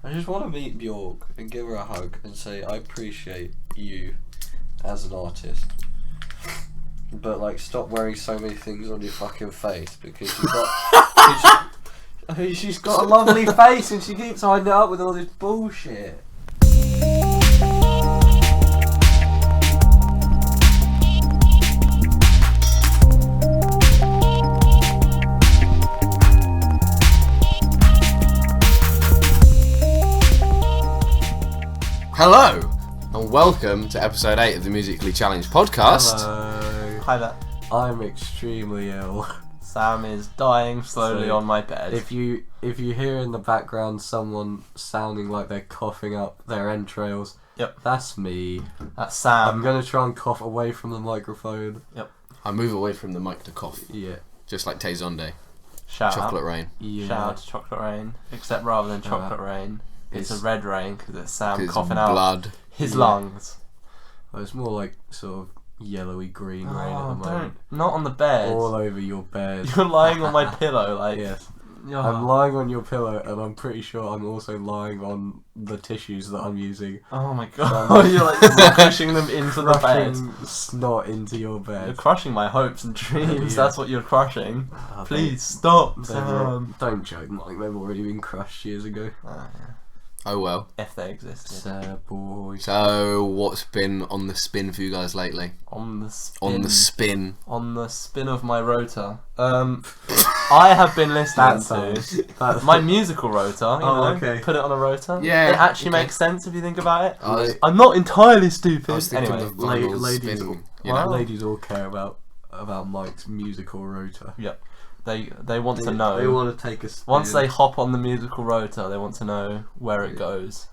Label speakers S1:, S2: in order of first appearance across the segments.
S1: I just want to meet Bjork and give her a hug and say I appreciate you as an artist. But like, stop wearing so many things on your fucking face because you've got. She's got a lovely face and she keeps hiding it up with all this bullshit.
S2: Hello, and welcome to episode 8 of the Musically Challenged podcast.
S1: Hello.
S3: Hi there.
S1: I'm extremely ill.
S3: Sam is dying slowly on my bed.
S1: If you hear in the background someone sounding like they're coughing up their entrails,
S3: Yep.
S1: That's me.
S3: That's Sam.
S1: I'm gonna try and cough away from the microphone.
S3: Yep.
S2: I move away from the mic to cough,
S1: Yeah.
S2: just like Tay Zonde.
S3: Shout
S2: Chocolate
S3: out.
S2: rain.
S1: Yeah.
S3: Shout out to Chocolate Rain. Except rather than Chocolate Rain, it's a red rain because it's Sam
S2: It's
S3: coughing out
S2: blood.
S3: his lungs.
S1: Well, it's more like sort of yellowy green rain at the
S3: Oh,
S1: moment.
S3: not on the bed.
S1: All over your bed.
S3: You're lying on my pillow, like.
S1: Yes.
S3: Oh.
S1: I'm lying on your pillow, and I'm pretty sure I'm also lying on the tissues that I'm using.
S3: Oh my god! You're like pushing them into the bed.
S1: Crushing snot into your bed.
S3: You're crushing my hopes and dreams.
S1: Yeah.
S3: That's what you're crushing.
S1: Ah,
S3: Please stop,
S1: they've
S3: Sam.
S1: Don't joke, Mike. They've already been crushed years ago.
S3: Yeah.
S2: Oh well.
S3: If they existed.
S1: Sad boy.
S2: So, what's been on the spin for you guys lately?
S3: On the spin.
S2: On the spin.
S3: On the spin of my rotor. I have been listening to my musical rotor. You know,
S1: okay.
S3: Put it on a rotor.
S2: Yeah,
S3: it actually
S2: okay.
S3: makes sense if you think about it.
S2: I
S3: I'm not entirely stupid.
S2: was thinking
S3: Anyway,
S2: the vinyl
S1: ladies,
S2: spin.
S3: Wow.
S1: ladies all care about Mike's musical rotor.
S3: they want to know.
S1: They want to take a spin.
S3: Once they hop on the musical rotor, they want to know where it goes.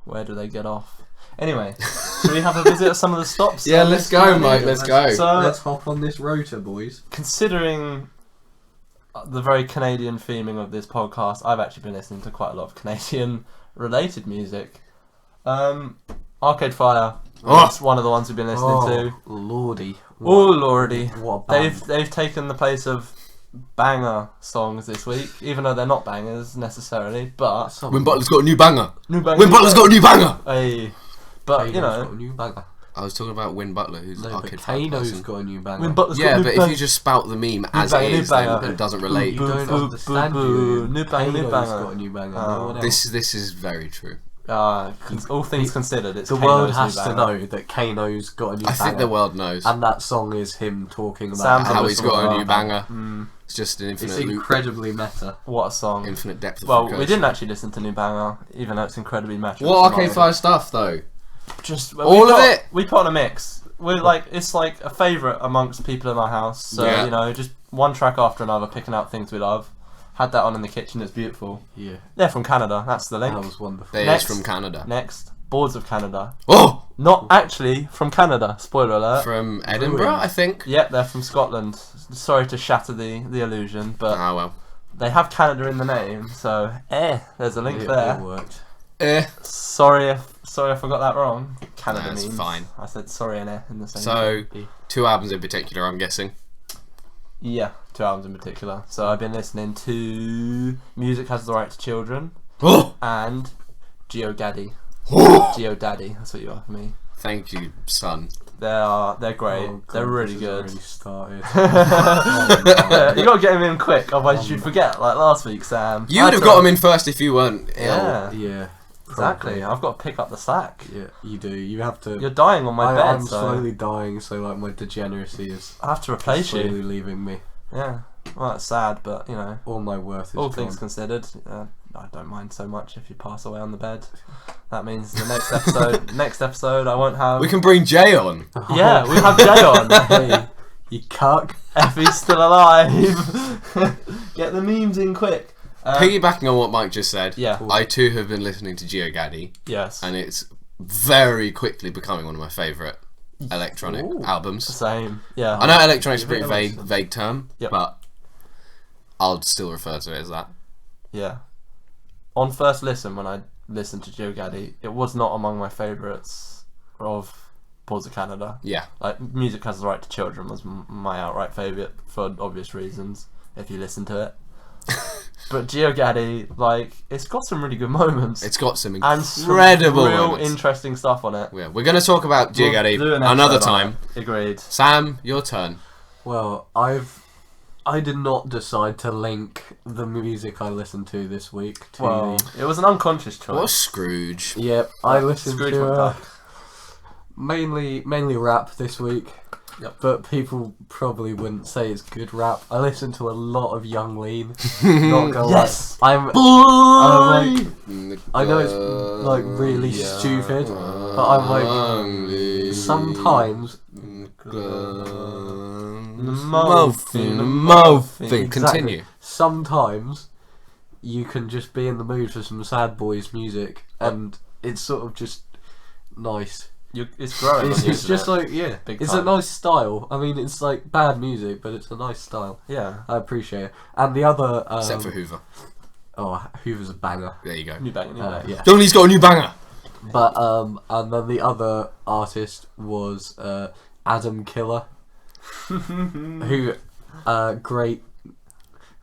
S3: Where do they get off? Anyway, should we have a visit at some of the stops?
S2: Yeah, let's go, Mike. Let's go.
S3: So,
S1: Let's hop on this rotor, boys.
S3: considering the very Canadian theming of this podcast, I've actually been listening to quite a lot of Canadian-related music. Arcade Fire. That's one of the ones we've been listening to.
S1: Lordy.
S3: Oh lordy,
S1: What a band.
S3: they've taken the place of banger songs this week, even though they're not bangers necessarily. But
S2: Win Butler's got a new banger.
S3: new banger.
S2: Win Butler's got a new banger.
S3: Hey, but you
S1: Kano's
S3: know,
S1: got a new banger.
S2: I was talking about Win Butler, who's an
S1: No, but
S2: arcade fan
S1: Kano's
S2: person.
S1: got a new banger.
S3: Win Butler's got
S2: Yeah,
S3: new
S2: but
S3: banger.
S2: if you just spout the meme as
S3: banger,
S2: it
S3: new
S2: is, then
S3: banger.
S2: it doesn't relate.
S1: You don't
S3: Boo,
S1: understand
S3: boo,
S1: you.
S3: boo. New banger, new
S1: Kano's
S3: banger.
S1: got a new banger.
S3: Oh.
S1: No one else.
S2: This is very true.
S3: All things considered, it's
S1: The
S3: Kano's
S1: world
S3: new
S1: has to
S3: banger.
S1: know that Kano's got a new
S2: I
S1: banger.
S2: think the world knows
S1: And that song is him talking about
S3: Sam's
S2: how
S3: a
S2: he's
S3: whistle
S2: got a
S3: blower.
S2: new banger.
S3: Mm,
S2: It's just an
S1: it's
S2: infinite loop,
S1: incredibly meta.
S3: what a song!
S2: infinite depth of
S3: Well,
S2: recursion.
S3: we didn't actually listen to new banger, even though it's incredibly metal.
S2: What Arcade Fire stuff though?
S3: Just
S2: All of it?
S3: We put on a mix. We're like, it's like a favourite amongst people in our house. So
S2: Yeah.
S3: you know, just one track after another, picking out things we love. Had that on in the kitchen. It's beautiful.
S1: Yeah,
S3: They're from Canada. That's the link.
S1: that was wonderful.
S2: They is
S3: Next.
S2: from Canada.
S3: Next, Boards of Canada.
S2: Oh,
S3: Not actually from Canada. Spoiler alert.
S2: from Edinburgh,
S1: Ruined.
S2: I think.
S3: Yep, they're from Scotland. Sorry to shatter the illusion, but
S2: Ah well.
S3: they have Canada in the name, so there's a link
S1: It
S3: there.
S1: worked.
S3: Sorry I forgot that wrong. Canada
S2: That's
S3: means
S2: fine.
S3: I said sorry and in the same.
S2: So, 2 albums in particular, I'm guessing.
S3: Yeah, 2 albums in particular. So I've been listening to Music Has the Right to Children
S2: Oh,
S3: and Geo Daddy. Geo Daddy, that's what you are for me.
S2: thank you, son.
S3: They're great.
S1: Oh, God,
S3: they're really
S1: this
S3: good.
S1: has already started. Oh,
S3: You gotta get them in quick, otherwise you'd forget, like last week, Sam.
S2: You would have got them in first if you weren't ill.
S3: Yeah,
S1: yeah,
S3: exactly.
S1: probably.
S3: I've got to pick up the slack.
S1: Yeah, you do. You have to.
S3: You're dying on my bed,
S1: I'm
S3: so
S1: slowly dying, so like my degeneracy is
S3: I have to replace
S1: slowly
S3: you.
S1: leaving me.
S3: Yeah, well, it's sad, but you know,
S1: All my worth is
S3: all
S1: gone.
S3: things considered, I don't mind so much if you pass away on the bed. That means the next episode, I won't have.
S2: We can bring Jay on.
S3: Yeah, we have Jay on.
S1: Hey, you cuck.
S3: Effie's still alive. Get the memes in quick.
S2: Piggybacking on what Mike just said,
S3: Yeah.
S2: I too have been listening to Geo Gaddy,
S3: Yes.
S2: and it's very quickly becoming one of my favourite electronic albums.
S3: Same. Yeah.
S2: I know electronic's a pretty
S1: Give it a
S2: vague term,
S3: Yep.
S2: but I'll still refer to it as that.
S3: Yeah. On first listen, when I listened to Joe Gaddy, it was not among my favourites of Boards of Canada.
S2: Yeah.
S3: Like, Music Has the Right to Children was my outright favourite for obvious reasons, if you listen to it. But GeoGaddy, like, it's got some really good moments.
S2: It's got some
S3: and some
S2: incredible
S3: real
S2: moments.
S3: interesting stuff on it.
S2: Yeah, we're going to talk about GeoGaddy
S3: We'll do an
S2: another
S3: episode on
S2: time.
S3: it. Agreed.
S2: Sam, your turn.
S1: Well, I did not decide to link the music I listened to this week to
S3: Well,
S1: the...
S3: it was an unconscious choice.
S2: What Scrooge?
S1: Yep, I listened
S3: Scrooge
S1: to
S3: McDuck.
S1: mainly rap this week.
S3: Yep.
S1: But people probably wouldn't say it's good rap. I listened to a lot of Young Lean. Not gonna
S3: Yes!
S1: lie. I'm like, I know it's like really stupid, but I'm like, sometimes
S2: Mouthing. Continue.
S1: Sometimes you can just be in the mood for some sad boys music, and it's sort of just nice.
S3: It's growing.
S1: It's just like
S3: Big
S1: it's
S3: time.
S1: a nice style. I mean, it's like bad music, but it's a nice style.
S3: Yeah.
S1: I appreciate it. And the other,
S2: Except for Hoover.
S1: Hoover's a banger.
S2: There you go.
S3: New bang.
S1: Yeah.
S2: Donnie's got a new banger.
S1: But and then the other artist was Adam Killer, who great.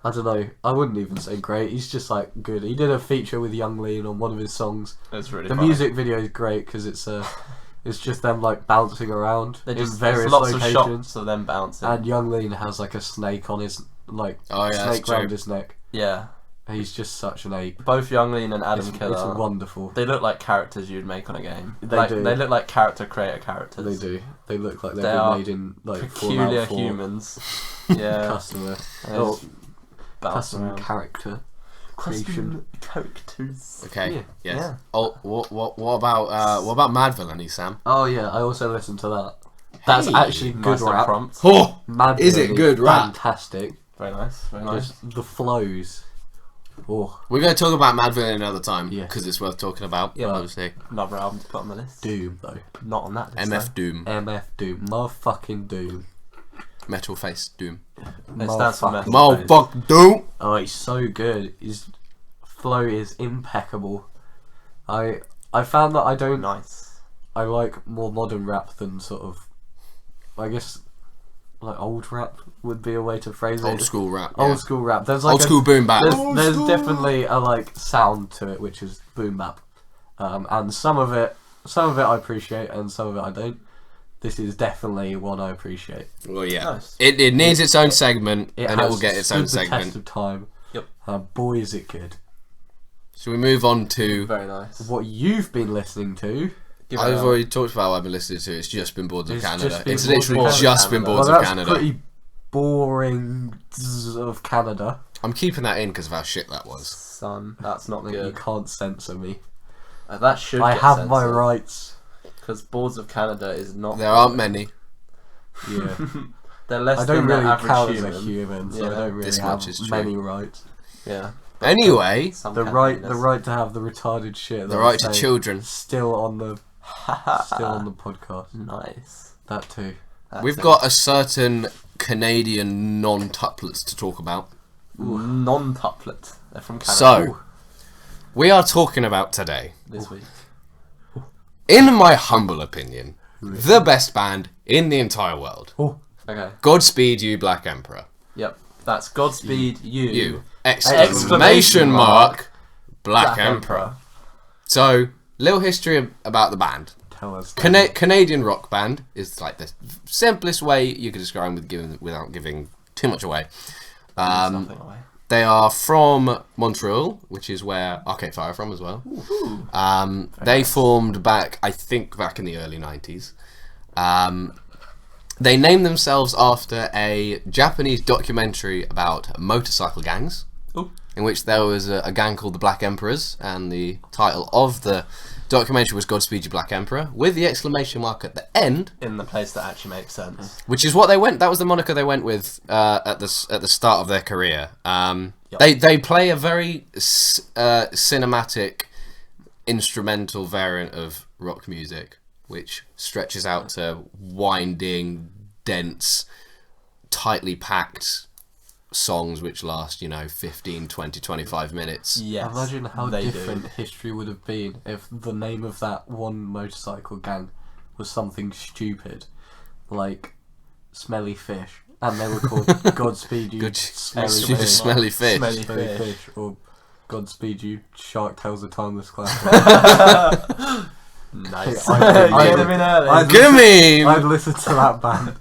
S1: I don't know. I wouldn't even say great. He's just like good. He did a feature with Young Lean on one of his songs.
S3: That's really
S1: The
S3: funny.
S1: music video is great because it's just them like bouncing around
S3: They're
S1: in
S3: just,
S1: various
S3: there's lots
S1: locations.
S3: of shots of them bouncing.
S1: And Young Lean has like a snake on his snake
S2: that's
S1: round
S2: true.
S1: his neck.
S3: Yeah.
S1: He's just such an ape.
S3: Both Young Lean and Adam
S1: It's
S3: Killer.
S1: wonderful.
S3: They look like characters you'd make on a game.
S1: They do.
S3: They look like character creator characters.
S1: They do. They look like they've
S3: They
S1: been
S3: are
S1: made in like
S3: Peculiar
S1: Fallout 4
S3: humans. Yeah.
S1: customer.
S3: Oh,
S1: Custom character creation.
S3: characters.
S2: Okay.
S1: Yeah.
S2: Yes.
S3: Yeah.
S2: Oh, what about Mad Villainy, Sam?
S1: Oh yeah, I also listened to that. That's
S2: Hey,
S1: actually good
S3: Nice and
S1: rap.
S3: prompt.
S2: Oh,
S1: Mad
S2: is it
S1: Villainy,
S2: good rap?
S1: Fantastic.
S3: Very nice. Very nice.
S1: Just the flows. Oh,
S2: we're going to talk about Mad Villainy another time
S1: Yeah.
S2: because it's worth talking about.
S3: Yeah.
S2: Obviously.
S3: Another album to put on the list.
S1: Doom though.
S3: Not on that list.
S2: MF Doom.
S1: MF Doom. Motherfucking Doom.
S2: Metal Face Doom.
S3: It stands for
S1: Motherfucking-
S3: metal.
S2: Motherfuck Doom.
S1: Oh, he's so good. His flow is impeccable. I found that
S3: Nice.
S1: I like more modern rap than sort of, I guess, like old rap would be a way to phrase it.
S2: Old school rap.
S1: Old
S2: yeah.
S1: school rap. There's like
S2: Old school boom bap.
S1: There's definitely a like sound to it, which is boom bap, and some of it I appreciate, and some of it I don't. This is definitely one I appreciate.
S2: Well, yeah.
S3: Nice.
S2: It needs its own segment, and it
S1: has
S2: will get its
S1: stood
S2: own
S1: the
S2: segment.
S1: test of time.
S3: Yep.
S1: Boy, is it good.
S2: Should we move on to?
S3: Very nice.
S1: What you've been listening to?
S3: Give it
S2: I've
S3: a-
S2: already talked about what I've been listening to. It's just been Boards of
S1: It's
S2: Canada.
S1: just been
S2: It's
S1: Boards of
S2: literally
S3: Canada.
S2: just been
S3: Well,
S2: Boards
S1: Well,
S2: of
S1: that's
S2: Canada.
S1: pretty boring of Canada.
S2: I'm keeping that in because of how shit that was.
S3: Son, that's not
S1: You
S3: good.
S1: can't censor me.
S3: That should.
S1: I have my rights.
S3: Because Boards of Canada is not.
S2: There aren't many.
S1: Yeah.
S3: They're less
S1: I don't
S3: than the
S1: really
S3: average
S1: count
S3: human.
S1: as a human, so
S3: Yeah.
S1: I don't really
S2: This
S1: have
S2: much is true.
S1: many rights.
S3: Yeah.
S2: Anyway,
S3: Some
S1: The
S3: can
S1: right
S3: be
S1: to have the retarded shit.
S2: the
S1: that
S2: right
S1: I
S2: to
S1: say
S2: children.
S1: Still on the
S3: less.
S1: podcast.
S3: Nice.
S1: That too.
S3: That's
S2: We've
S3: it.
S2: got a certain Canadian non-tuplets to talk about.
S3: non-tuplet. They're from Canada.
S2: So, we are talking about today,
S3: This week.
S2: in my humble opinion, the best band in the entire world.
S1: Oh,
S3: Okay.
S2: Godspeed You, Black Emperor.
S3: Yep. That's Godspeed You.
S2: You.
S3: Exclamation
S2: Exclamation mark. Black
S3: Black
S2: Emperor.
S3: Emperor.
S2: So, little history about the band.
S1: tell us.
S2: Canadian rock band is like the simplest way you could describe them without giving too much away.
S3: Something away.
S2: They are from Montreal, which is where Arcade Fire are from as well. They formed back in the early 90s. They named themselves after a Japanese documentary about motorcycle gangs,
S3: Ooh.
S2: in which there was a gang called the Black Emperors, and the title of the documentary was Godspeed You, Black Emperor, with the exclamation mark at the end,
S3: In the place that actually makes sense.
S2: which is what they went. That was the moniker they went with at the start of their career.
S3: Yep.
S2: They play a very cinematic instrumental variant of rock music, which stretches out to winding, dense, tightly packed songs which last 15, 20, 25 minutes.
S3: Yes.
S1: Imagine how
S3: they
S1: different
S3: do.
S1: history would have been if the name of that one motorcycle gang was something stupid, like Smelly Fish, And they were called Godspeed You,
S2: Smelly Fish.
S3: Smelly Fish.
S1: Or Godspeed You, Shark Tales of Timeless Classic.
S3: Nice.
S1: I'd-
S3: Get him in early.
S1: I'd listen to that band.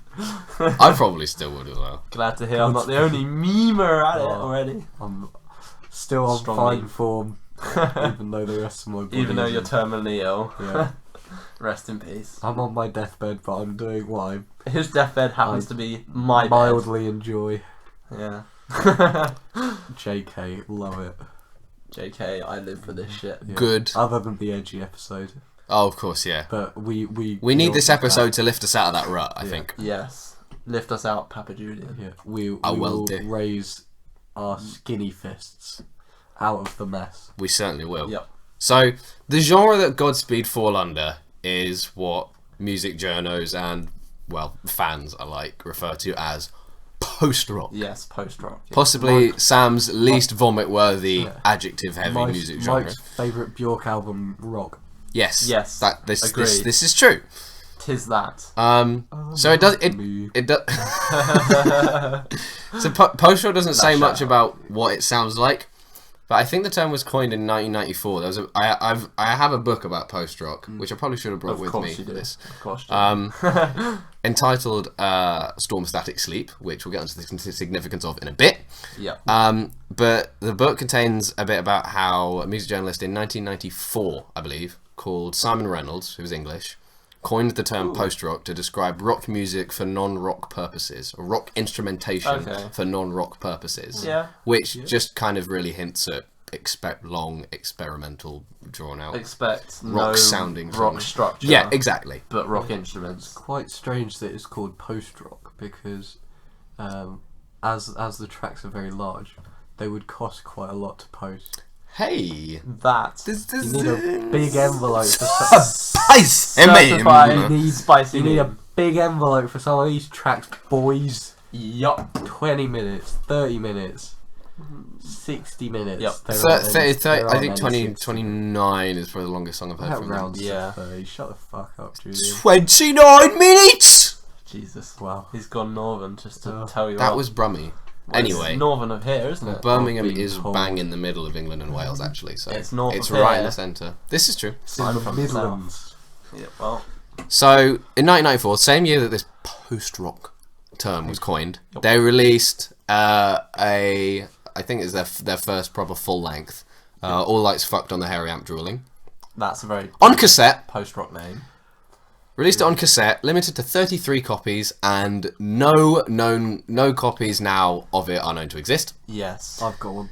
S2: I probably still would as well.
S3: Glad to hear I'm not the only memer at it
S1: Oh.
S3: already.
S1: I'm still on
S3: Strong
S1: fine
S3: meme.
S1: form, even though the rest of my body
S3: Even though you're
S1: isn't.
S3: terminally ill.
S1: Yeah.
S3: Rest in peace.
S1: I'm on my deathbed, but I'm doing what I
S3: His deathbed happens to be my
S1: mildly enjoy.
S3: bed. Yeah.
S1: JK, love it.
S3: JK, I live for this shit.
S1: Yeah.
S2: Good.
S1: Other than the edgy episode,
S2: Oh, of course, yeah.
S1: but we
S2: We need this
S1: also
S2: episode to lift us out of that rut, I
S1: Yeah.
S2: think.
S3: Yes. Lift us out, Papa Julian.
S1: Yeah, we
S2: I will
S1: will
S2: do.
S1: raise our skinny fists out of the mess.
S2: We certainly will.
S3: Yep.
S2: So, the genre that Godspeed fall under is what music journos and, well, fans alike refer to as post-rock.
S3: Yes, post-rock. Yeah.
S2: Possibly Sam's least vomit-worthy
S1: Yeah.
S2: adjective-heavy music genre.
S1: Mike's favourite Bjork album, Rock.
S2: Yes.
S3: Yes,
S2: This
S3: agreed.
S2: is true.
S3: Tis that.
S2: So it does
S1: Me.
S2: it does. So post-rock doesn't say much about what it sounds like, but I think the term was coined in 1994. There was I have a book about post-rock, which I probably should have brought
S3: Of
S2: with
S3: course
S2: me
S3: you
S2: for
S3: do.
S2: this.
S3: Of course you do.
S2: Entitled Storm Static Sleep, which we'll get into the significance of in a bit.
S3: Yeah.
S2: But the book contains a bit about how a music journalist in 1994, I believe, called Simon Reynolds, who was English, coined the term post-rock to describe rock music for non-rock purposes, or rock instrumentation for non-rock purposes.
S3: Yeah.
S2: Which just kind of really hints at long, experimental, drawn-out
S3: Expect
S2: rock-sounding
S3: rock
S2: genre.
S3: structure.
S2: Yeah, exactly.
S3: But rock instruments.
S1: Quite strange that it's called post-rock because as the tracks are very large, they would cost quite a lot to post.
S2: Hey!
S3: That.
S1: You need a big envelope for
S3: Certified spicy.
S1: you need a big envelope for some of these tracks, boys.
S3: Yup.
S1: 20 minutes, 30 minutes, 60 minutes.
S3: Yep.
S2: I think 29 is probably the longest song I've heard
S1: That
S2: from them.
S1: rounds to
S3: Yeah.
S1: 30. Shut the fuck up, Julian.
S2: 29 minutes!
S3: Jesus.
S1: Wow.
S3: He's gone northern just to
S1: Oh.
S3: tell you
S2: That
S3: what.
S2: was Brummy.
S3: Well, it's
S2: Anyway,
S3: northern of here, isn't it?
S2: Birmingham
S1: being
S2: is
S1: told.
S2: bang in the middle of England and Wales, actually. So
S3: It's north
S2: it's
S3: of
S2: right in
S3: here.
S2: the centre. This is true.
S1: It's in
S3: I'm
S1: the
S3: from the
S1: Midlands.
S3: Yeah, well.
S2: So in 1994, same year that this post-rock term was coined, they released I think it's their first proper full length. All Lights Fucked on the Hairy Amp Drooling.
S3: That's a very
S2: On cassette.
S3: post-rock name.
S2: Released it on cassette, limited to 33 copies, and no copies now of it are known to exist.
S3: Yes.
S1: I've got one.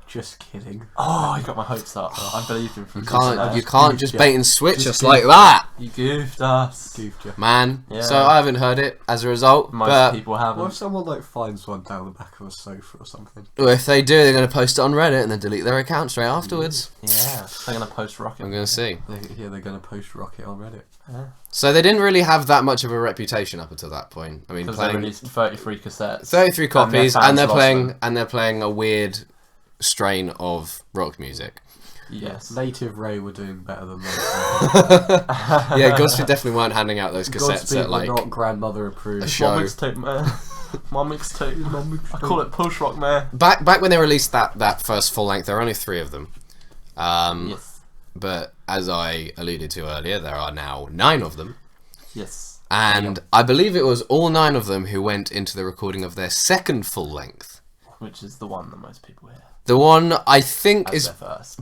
S1: Just kidding.
S3: Oh, you got my hopes up. I believed him from
S2: You can't just
S1: yeah.
S2: bait and switch
S1: Just
S2: us like that,
S3: You goofed us.
S1: Goofed you.
S2: man.
S3: Yeah.
S2: So I haven't heard it as a result.
S3: Most
S2: but
S3: people
S1: What
S3: haven't.
S1: if someone like finds one down the back of a sofa or something?
S2: if they do, they're going to post it on Reddit and then delete their account straight afterwards.
S3: Yeah. They're going to post-rock it.
S2: I'm going to see.
S1: They're going to post Rocket on Reddit.
S2: So they didn't really have that much of a reputation up until that point. I mean,
S3: Because they
S2: playing
S3: released 33 cassettes.
S2: 33 copies,
S3: fans
S2: and they're
S3: lost
S2: playing a weird strain of rock music.
S3: Yes.
S1: Native Ray were doing better than those.
S2: Yeah, Godspeed definitely weren't handing out those cassettes
S1: Godspeed
S2: at
S1: were
S2: like
S1: not grandmother approved.
S2: a show.
S3: My mixtape, man. My mixtape. I call it post-rock, man.
S2: Back when they released that first full length, there were only 3 of them.
S3: Yes.
S2: But as I alluded to earlier, there are now 9 of them.
S3: Yes.
S2: And I believe it was all 9 of them who went into the recording of their second full length.
S3: Which is the one that most people hear.
S2: The one I think
S3: As
S2: is
S3: their first.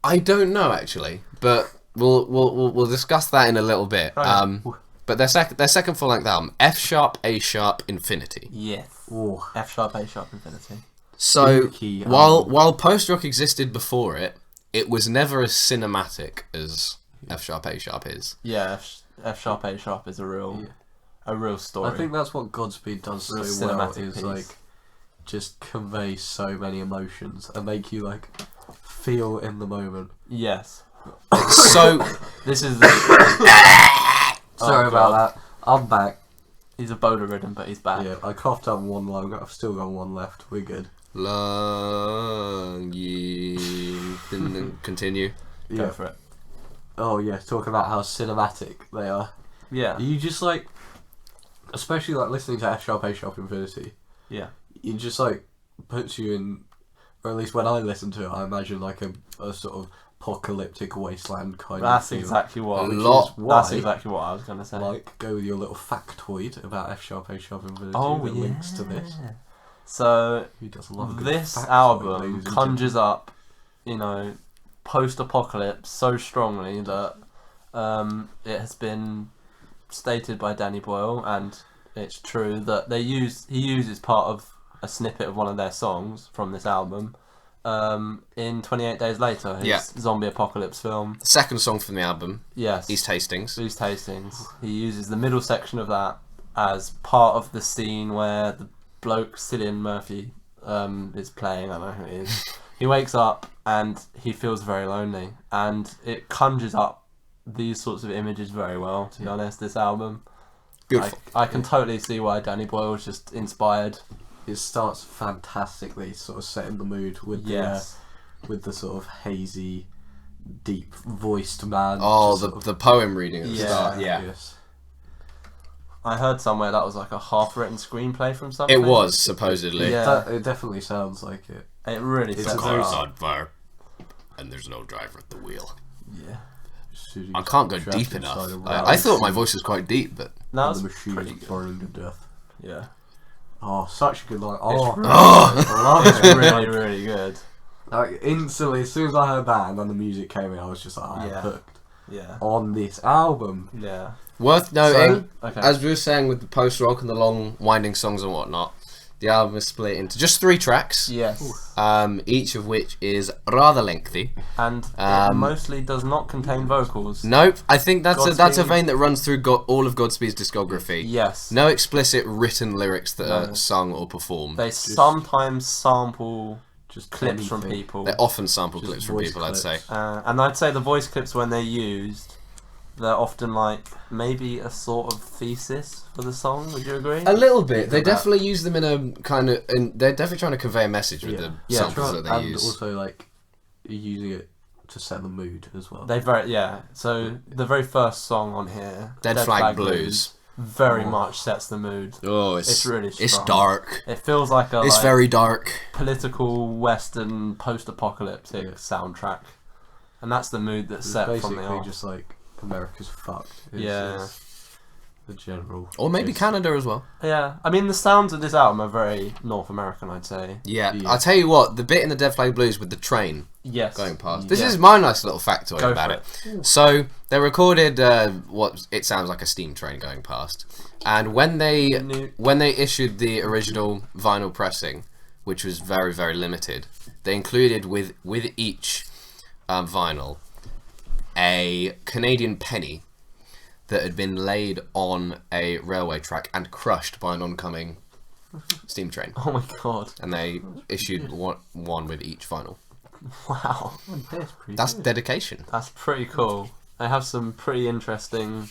S2: I don't know actually, but we'll discuss that in a little bit.
S3: Right.
S2: But their second full length album, F sharp A sharp Infinity.
S3: Yes.
S1: Ooh.
S3: F sharp, A sharp, Infinity.
S2: So
S1: Spooky
S2: while post rock existed before it, it was never as cinematic as F sharp A sharp is.
S3: Yeah, F sharp, A sharp is a real story.
S1: I think that's what Godspeed does
S3: Real
S1: so well,
S3: cinematic
S1: is
S3: piece.
S1: like just convey so many emotions and make you like feel in the moment.
S3: Yes.
S2: So
S3: This is the...
S1: Sorry about that. I'm back.
S3: He's Ebola ridden, but he's back.
S1: Yeah, I coughed up one lung. I've still got one left. We're good.
S2: long didn't continue.
S3: Go for it.
S1: Oh yeah, talking about how cinematic they are.
S3: Yeah.
S1: You just like especially like listening to F sharp, A sharp, Infinity.
S3: Yeah.
S1: It just like puts you in, or at least when I listen to it, I imagine like a sort of apocalyptic wasteland kind
S3: That's
S1: of feel.
S3: exactly what.
S1: That's
S3: exactly what I was gonna say.
S1: Like, go with your little factoid about F sharp, A sharp, Infinity
S3: Oh,
S1: that links to this.
S3: So
S1: He does love a good
S3: this
S1: factoid,
S3: album
S1: ladies and
S3: conjures up, post-apocalypse so strongly that it has been stated by Danny Boyle, and it's true that he uses part of a snippet of one of their songs from this album in 28 Days Later, his zombie apocalypse film.
S2: The second song from the album,
S3: Yes.
S2: East Hastings.
S3: East Hastings. He uses the middle section of that as part of the scene where the bloke Cillian Murphy is playing. I don't know who it is. He wakes up and he feels very lonely, and it conjures up these sorts of images very well, to be honest, this album.
S2: Beautiful.
S3: I can totally see why Danny Boyle was just inspired.
S1: It starts fantastically, sort of setting the mood with the sort of hazy, deep voiced man.
S2: Oh, the poem reading at the start. Yeah.
S1: Yes.
S3: I heard somewhere that was like a half-written screenplay from something.
S2: It was, supposedly.
S3: Yeah.
S1: It definitely sounds like it.
S3: It really
S1: It's
S3: sets
S1: a very
S3: it up.
S2: on fire, and there's no driver at the wheel.
S3: Yeah.
S2: I can't go deep enough. I thought my voice was quite deep, but...
S3: That
S1: the
S3: was
S1: machine
S3: pretty
S1: is
S3: good.
S1: burning to death.
S3: Yeah.
S1: Oh, such a good line.
S3: It's
S1: I love
S3: It's
S1: it.
S3: really, really good.
S1: Like, instantly, as soon as I heard that and then the music came in, I was just like, I'm
S3: Yeah.
S1: hooked
S3: Yeah.
S1: on this album.
S3: Yeah.
S2: Worth noting,
S3: Okay.
S2: as we were saying with the post-rock and the long, winding songs and whatnot, the album is split into just 3 tracks,
S3: Yes.
S2: each of which is rather lengthy.
S3: And it mostly does not contain vocals.
S2: Nope, I think that's a
S3: Godspeed.
S2: vein that runs through all of Godspeed's discography.
S3: Yes.
S2: No explicit written lyrics that are sung or performed.
S3: They sometimes sample
S1: Just
S3: clips from
S1: anything.
S3: people.
S2: They often sample
S1: Just
S2: clips from
S1: voice
S2: people, I'd say.
S1: clips.
S3: And I'd say the voice clips, when they're used, they're often like maybe a sort of thesis for the song. Would you agree?
S2: A little bit. They
S3: About-
S2: definitely use them in a kind of... they're definitely trying to convey a message with the
S3: Yeah,
S2: samples that they
S1: and
S2: use.
S1: also, like, using it to set the mood as well.
S3: So the very first song on here,
S2: Dead Flag Blues.
S3: very much sets the mood.
S2: Oh,
S3: It's really
S2: It's
S3: strong.
S2: dark.
S3: It feels like a
S2: It's very dark.
S3: political western post-apocalyptic
S1: Yeah.
S3: soundtrack, and that's the mood that's
S1: It's
S3: set from
S1: basically
S3: the off.
S1: just like America's fucked.
S3: Yeah.
S1: The general.
S2: Or maybe
S1: gist.
S2: Canada as well.
S3: Yeah, I mean the sounds of this album are very North American, I'd say.
S2: Yeah.
S1: Yeah.
S2: I'll tell you what, the bit in the Dead Flag Blues with the train
S3: Yes.
S2: going past. This
S3: Yeah.
S2: is my nice little factoid
S3: Go
S2: about
S3: for
S2: it. So, they recorded what it sounds like a steam train going past. And when they issued the original vinyl pressing, which was very, very limited, they included with each vinyl a Canadian penny that had been laid on a railway track and crushed by an oncoming steam train.
S3: Oh my god!
S2: And they issued one with each vinyl.
S3: Wow,
S2: That's dedication.
S3: that's pretty cool. They have some pretty interesting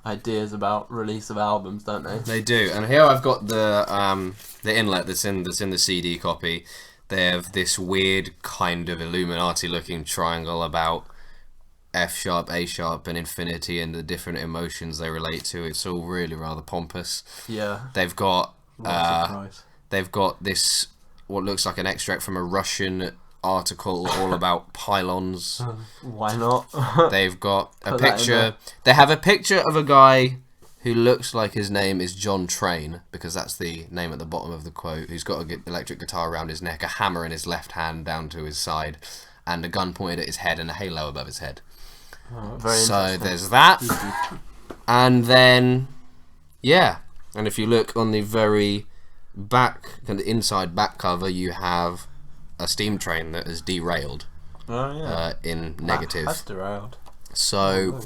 S3: ideas about release of albums, don't they?
S2: They do. And here I've got the inlet that's in the CD copy. They have this weird kind of Illuminati looking triangle about F sharp, A sharp, and infinity and the different emotions they relate to. It's all really rather pompous.
S3: Yeah.
S2: They've got
S1: Surprise.
S2: they've got this what looks like an extract from a Russian article all about pylons.
S3: Why not?
S2: They've got a
S3: Put that in
S2: picture.
S3: there.
S2: They have a picture of a guy who looks like his name is John Train, because that's the name at the bottom of the quote, who's got an electric guitar around his neck, a hammer in his left hand down to his side, and a gun pointed at his head and a halo above his head.
S3: Very
S2: So
S3: interesting.
S2: there's that. And then, yeah. And if you look on the very back, the inside back cover, you have a steam train that has derailed
S3: Oh yeah.
S2: in negative.
S3: That's derailed.
S2: So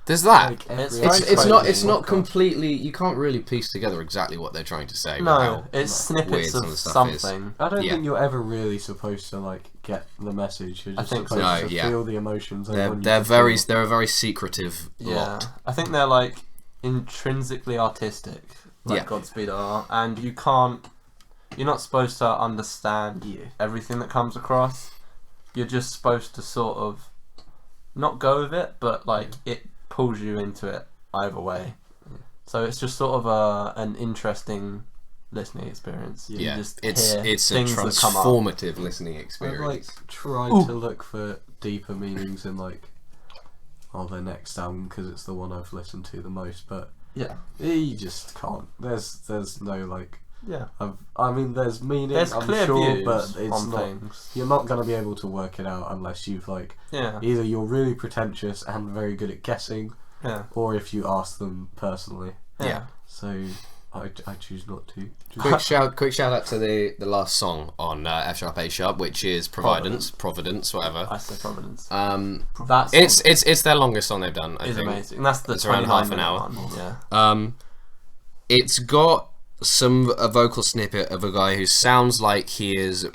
S2: there's that.
S1: Like
S3: It's
S1: every
S3: very
S2: It's not
S3: crazy.
S2: completely. You can't really piece together exactly what they're trying to say.
S3: No,
S2: how
S3: it's
S2: weird
S3: snippets
S2: some
S3: of
S2: the stuff is.
S3: something.
S1: I don't
S2: Yeah.
S1: think you're ever really supposed to like get the message. You're
S3: I
S1: just
S3: think so.
S1: supposed
S2: No,
S1: to
S2: yeah.
S1: feel the emotions. they
S2: They're
S1: want you
S2: they're
S1: to
S2: very
S1: feel.
S2: they're a very secretive
S3: Yeah,
S2: lot.
S3: I think they're like intrinsically artistic, like
S2: Yeah.
S3: Godspeed are, and you're not supposed to understand everything that comes across. You're just supposed to sort of not go with it, but like it pulls you into it either way. So it's just sort of an interesting listening experience. You
S2: Yeah,
S3: just
S2: it's
S3: hear
S2: a
S3: things that come up.
S2: transformative listening
S1: I've
S2: experience.
S1: like tried to look for deeper meanings in like their next album because it's the one I've listened to the most, but
S3: Yeah.
S1: you just can't. There's no like.
S3: Yeah.
S1: I mean, there's meaning.
S3: There's
S1: I'm
S3: clear
S1: sure,
S3: views
S1: but it's
S3: on
S1: not.
S3: things.
S1: You're not gonna be able to work it out unless you've like
S3: Yeah.
S1: either you're really pretentious and very good at guessing,
S3: Yeah.
S1: or if you ask them personally.
S3: Yeah.
S1: So I choose not to.
S2: Quick shout out to the last song on F sharp A sharp, which is Providence, whatever.
S3: I say Providence.
S1: That's
S2: It's their longest song they've done. I
S3: It's
S2: think
S3: amazing. And that's the
S2: it's around half an
S3: 29-minute
S2: hour.
S3: one. Yeah.
S2: It's got a vocal snippet of a guy who sounds like he is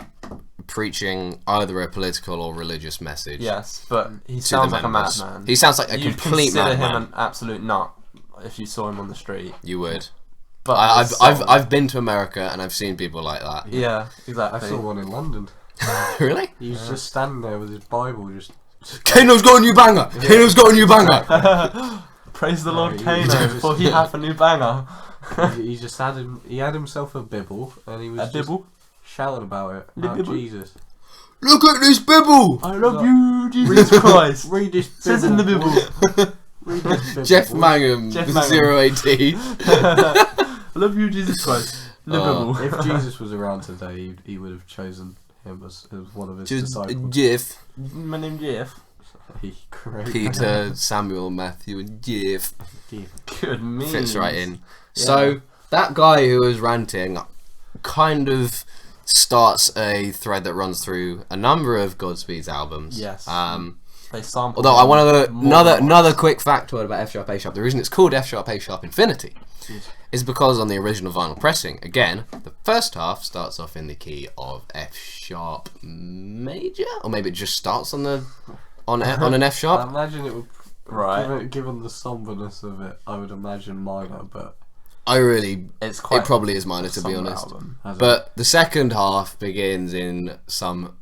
S2: preaching either a political or religious message.
S3: Yes, but he
S2: to
S3: sounds
S2: the
S3: like a
S2: members.
S3: madman.
S2: He sounds like a
S3: You'd
S2: complete
S3: consider him
S2: madman.
S3: an absolute nut if you saw him on the street.
S2: You would.
S3: But
S2: I've been to America and I've seen people like that.
S3: Yeah,
S1: I
S3: exactly.
S1: saw one in London.
S2: Really?
S1: He was just standing there with his Bible, just
S2: Kano's got a new banger. Kano's got a new banger.
S3: Praise the Lord,
S1: he
S3: Kano,
S1: was-
S3: for he hath a new banger.
S1: he just had himself a Bible and he was
S3: A
S1: just
S3: Bible?
S1: shouting about it,
S3: The
S1: about
S3: Bible?
S1: Jesus.
S2: Look at this Bible.
S3: I love you, Jesus Christ.
S1: Read this Bible.
S3: Says in the Bible.
S1: Read this Bible.
S2: Jeff Mangum,
S3: Jeff Mangum.
S2: 080.
S3: I love you, Jesus Christ. The
S2: Oh.
S3: Bible.
S1: If Jesus was around today, he would have chosen him as one of his disciples.
S2: Jeff,
S3: My name's Jeff.
S1: Great.
S2: Peter, Samuel, Matthew, and Jeff.
S3: Good me.
S2: Fits right in. So that guy who was ranting kind of starts a thread that runs through a number of Godspeed's albums.
S3: Yes. They sample.
S2: Although I want to
S3: more
S2: another quick factoid about F sharp A sharp. The reason it's called F sharp A sharp Infinity is because on the original vinyl pressing, again, the first half starts off in the key of F sharp major, or maybe it just starts on an F
S1: I
S2: sharp.
S1: imagine it would.
S3: Right.
S1: Given the somberness of it, I would imagine minor, but
S3: It's quite.
S2: It probably is minor, to be
S3: somber
S2: honest.
S3: album.
S2: But the second half begins in some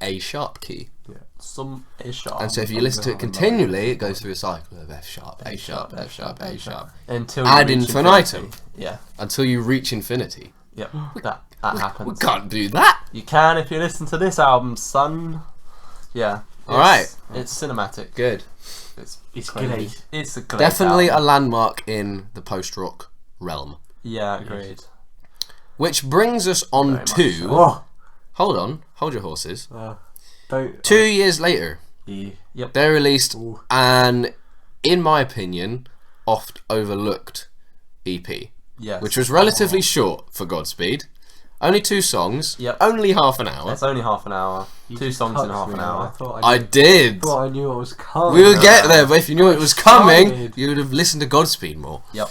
S2: A sharp key.
S3: Some ish on.
S2: And so if you listen to it continually, it goes through a cycle of F sharp, A sharp, F sharp, A sharp,
S3: until
S2: ad
S3: you reach
S2: infinitum.
S3: infinity. Yeah.
S2: until you reach infinity.
S3: Yep. That happens.
S2: We can't do that.
S3: You can if you listen to this album, son. Yeah.
S2: Alright.
S3: It's cinematic.
S2: Good.
S3: It's
S1: great.
S3: great. It's a great
S2: Definitely a
S3: album.
S2: landmark in the post-rock realm.
S3: Yeah, agreed.
S2: Which brings us on
S3: Very much
S2: to...
S3: so.
S1: oh,
S2: Hold your horses.
S1: don't.
S2: 2 years later,
S1: Yeah.
S2: they released
S1: Ooh.
S2: an, in my opinion, oft overlooked EP.
S3: Yes.
S2: Which was relatively short for Godspeed. Only 2 songs.
S3: Yep.
S2: Only half an hour.
S3: It's only half an hour.
S1: You
S3: 2
S1: just
S3: songs in
S1: touched
S3: half
S1: me
S3: an
S1: there.
S3: hour.
S2: I did.
S1: thought I knew what was coming.
S2: We would get there, but if you knew it was coming,
S1: Started.
S2: you would have listened to Godspeed more.
S3: Yep.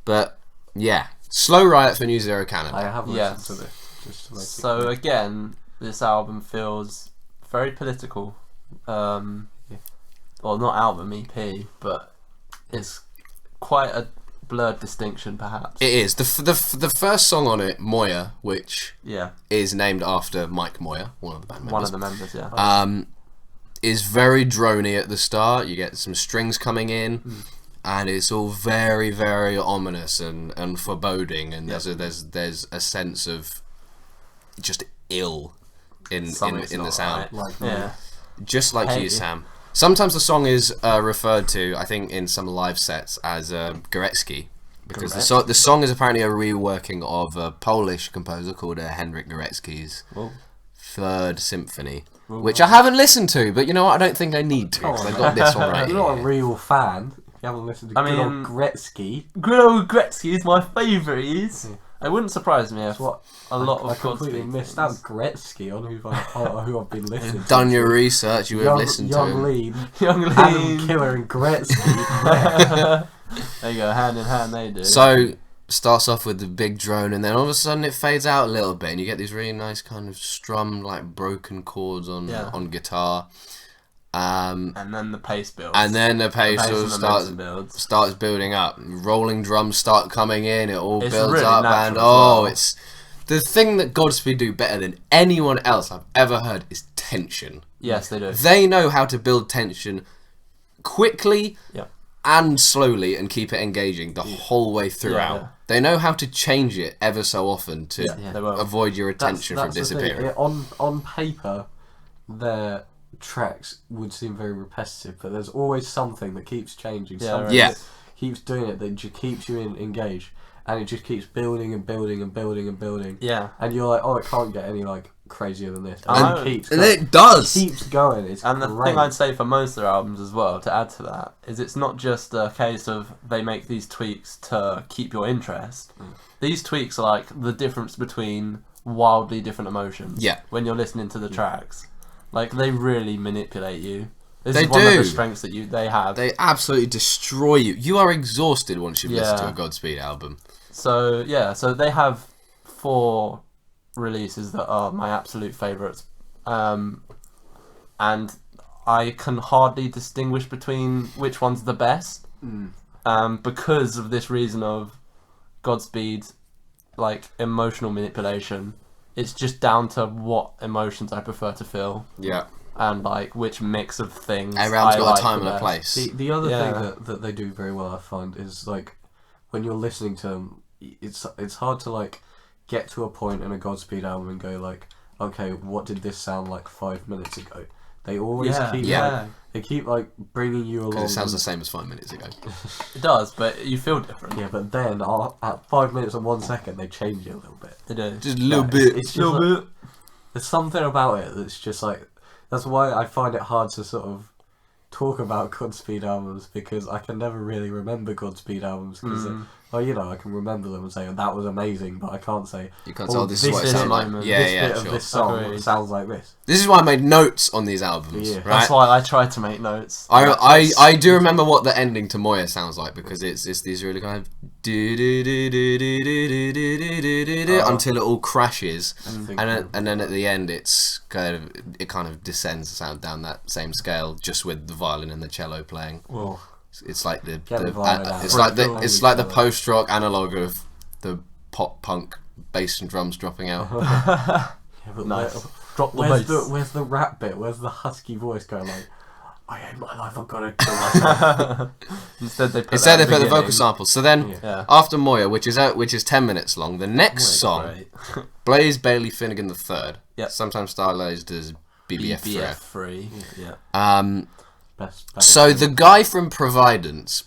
S2: But yeah, Slow Riot for New Zero Canada.
S1: I have listened
S3: Yes.
S1: to this. Just to make
S3: So again, this album feels very political. Well, not album EP, but it's quite a blurred distinction, perhaps.
S2: It is the first song on it, Moya, which
S3: Yeah,
S2: is named after Mike Moya, one of the band members.
S3: one of the members. Yeah.
S2: Is very drony at the start. You get some strings coming in, and it's all very, very ominous and foreboding. And there's a sense of just ill in
S3: Something's
S2: the
S3: not
S2: sound,
S3: right.
S1: Like
S3: Yeah.
S2: just like
S3: Hey.
S2: you, Sam. Sometimes the song is referred to, I think, in some live sets as Gorecki, because the song is apparently a reworking of a Polish composer called Henryk Gorecki's
S3: Whoa.
S2: Third Symphony, which I haven't listened to, but you know what? I don't think I need to, because I got this one right
S1: You're not a
S2: here.
S1: real fan. You haven't listened to
S3: I
S1: good
S3: mean-
S1: old Gretzky.
S3: Good old Gretzky is my favourite. It wouldn't surprise me if
S1: What?
S3: a lot
S1: I
S3: of
S1: completely
S3: Godspeed
S1: missed
S3: things-
S1: out Gretzky on who I've been listening to.
S2: Done your research, you would have listened to
S1: Young
S2: him.
S1: Lean,
S3: Young
S1: Adam
S3: Lean.
S1: Killer, and Gretzky.
S3: There you go, hand in hand they do.
S2: So, starts off with the big drone, and then all of a sudden it fades out a little bit, and you get these really nice kind of strummed, like broken chords on guitar.
S3: and then the pace builds.
S2: And then the pace
S3: and
S2: sort of
S3: the
S2: starts
S3: momentum builds.
S2: starts building up. Rolling drums start coming in. It all
S3: It's
S2: builds
S3: really
S2: up,
S3: natural
S2: and
S3: as well.
S2: it's the thing that Godspeed do better than anyone else I've ever heard is tension.
S3: Yes, they do.
S2: They know how to build tension quickly
S3: Yep.
S2: and slowly and keep it engaging the whole way throughout.
S3: Yeah.
S2: They know how to change it ever so often to
S3: They will.
S2: avoid your attention from
S1: That's the thing.
S2: disappearing.
S1: On paper, their tracks would seem very repetitive, but there's always something that keeps changing.
S3: Yeah,
S1: Something
S3: right.
S2: Yeah.
S1: that keeps doing it, that just keeps you engaged, and it just keeps building and building and building and building.
S3: Yeah.
S1: And you're like, oh, it can't get any like crazier than this.
S3: And-
S1: And it keeps
S2: And
S1: going.
S2: it does.
S1: Keeps going. It's
S3: And the
S1: great.
S3: thing I'd say for most of their albums as well, to add to that, is it's not just a case of they make these tweaks to keep your interest. These tweaks are like the difference between wildly different emotions.
S2: Yeah.
S3: When you're listening to the tracks, like they really manipulate you. This
S2: They
S3: is one of
S2: do.
S3: the strengths that they have.
S2: They absolutely destroy you. You are exhausted once you've listened to
S3: Yeah.
S2: a Godspeed album.
S3: So they have 4 releases that are my absolute favourites, and I can hardly distinguish between which one's the best, because of this reason of Godspeed, like emotional manipulation. It's just down to what emotions I prefer to feel,
S2: Yeah.
S3: and like which mix of things.
S2: Everyone's
S3: I
S2: got
S3: like
S2: a time
S3: the
S2: and a
S3: best.
S2: place.
S1: The other
S3: Yeah.
S1: thing that they do very well, I find, is like when you're listening to them, it's hard to like get to a point in a Godspeed album and go like, okay, what did this sound like 5 minutes ago? They always keep
S2: Yeah.
S1: they keep like bringing you along.
S2: Because it sounds the
S1: and-
S2: same as 5 minutes ago.
S3: It does, but you feel different.
S1: Yeah, but then at 5 minutes and 1 second, they change it a little bit.
S3: They do.
S2: Just a little
S1: Yeah,
S2: bit.
S1: It's just like, there's something about it that's just like, that's why I find it hard to sort of talk about Godspeed albums, because I can never really remember Godspeed albums because well, you know, I can remember them and say, oh, that was amazing, but I can't say,
S2: You can't say, oh, this is
S1: this
S2: what it
S1: is
S2: sounds like.
S3: moment,
S2: Yeah,
S1: this
S2: yeah,
S1: bit
S2: sure.
S1: of this song
S3: Agreed.
S1: sounds like this.
S2: This is why I made notes on these albums,
S1: Yeah.
S2: right?
S3: That's why I try to make notes.
S2: I do remember what the ending to Moya sounds like, because it's these really kind of until it all crashes, and then at the end it kind of descends sound down that same scale, just with the violin and the cello playing.
S1: Well,
S2: It's like the
S1: violin out.
S2: it's like the post rock analog of the pop punk bass and drums dropping out.
S1: yeah, but
S3: Nice. Drop the
S1: where's
S3: bass.
S1: where's the rap bit? Where's the husky voice going like, I hate my life, I've got to kill myself.
S3: Instead they put
S2: Instead
S3: that
S2: they
S3: at
S2: put the
S3: beginning.
S2: vocal samples. So then
S3: Yeah.
S2: after Moya, which is 10 minutes long, the next song,
S3: Great.
S2: Blaze Bailey Finnegan III,
S3: Yep.
S2: sometimes stylized as BBF
S3: BBF
S2: Free.
S3: free. Yeah.
S1: Best
S2: So the guy from Providence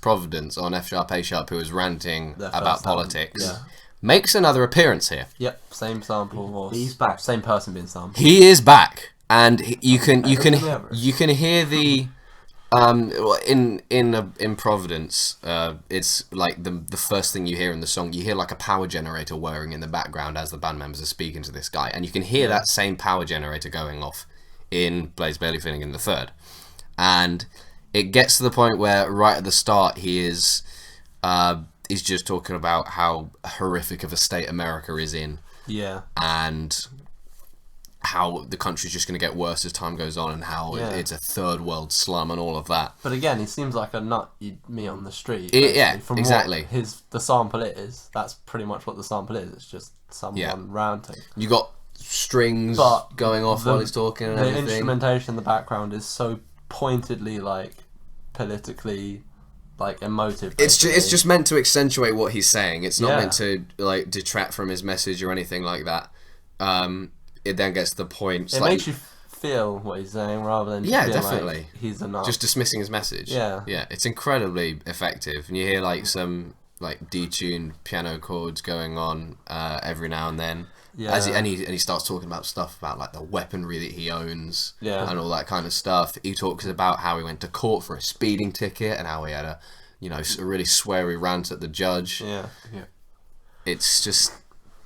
S2: on F sharp A sharp, who was ranting
S3: Their
S2: about
S3: first album,
S2: politics,
S3: yeah.
S2: makes another appearance here.
S3: Yep. Same sample. Or
S1: He's back.
S3: Same person being sampled.
S2: He is back, and you can
S1: than ever.
S2: hear the in Providence, it's like the first thing you hear in the song. You hear like a power generator whirring in the background as the band members are speaking to this guy, and you can hear that same power generator going off in Blaze Bailey Finnegan III. And it gets to the point where right at the start he's just talking about how horrific of a state America is in,
S3: Yeah.
S2: and how the country's just going to get worse as time goes on, and how
S3: Yeah.
S2: it's a third world slum and all of that.
S3: But again, he seems like a nut you'd meet on the street.
S2: Yeah,
S3: basically. From
S2: exactly.
S3: What the sample is. That's pretty much what the sample is. It's just someone ranting.
S2: You got strings
S3: But
S2: going off while he's talking and
S3: The
S2: everything.
S3: instrumentation in the background is so pointedly like politically like emotive.
S2: It's
S3: basically.
S2: just meant to accentuate what he's saying. It's not
S3: Yeah.
S2: meant to like detract from his message or anything like that. It then gets to the point.
S3: It makes you feel what he's saying rather than
S2: Yeah,
S3: feel
S2: definitely.
S3: like he's a nut.
S2: just dismissing his message.
S3: Yeah.
S2: Yeah, it's incredibly effective, and you hear like some like detuned piano chords going on every now and then.
S3: Yeah.
S2: And he starts talking about stuff about like the weaponry that he owns,
S3: Yeah.
S2: and all that kind of stuff. He talks about how he went to court for a speeding ticket and how he had a really sweary rant at the judge.
S3: Yeah.
S2: It's just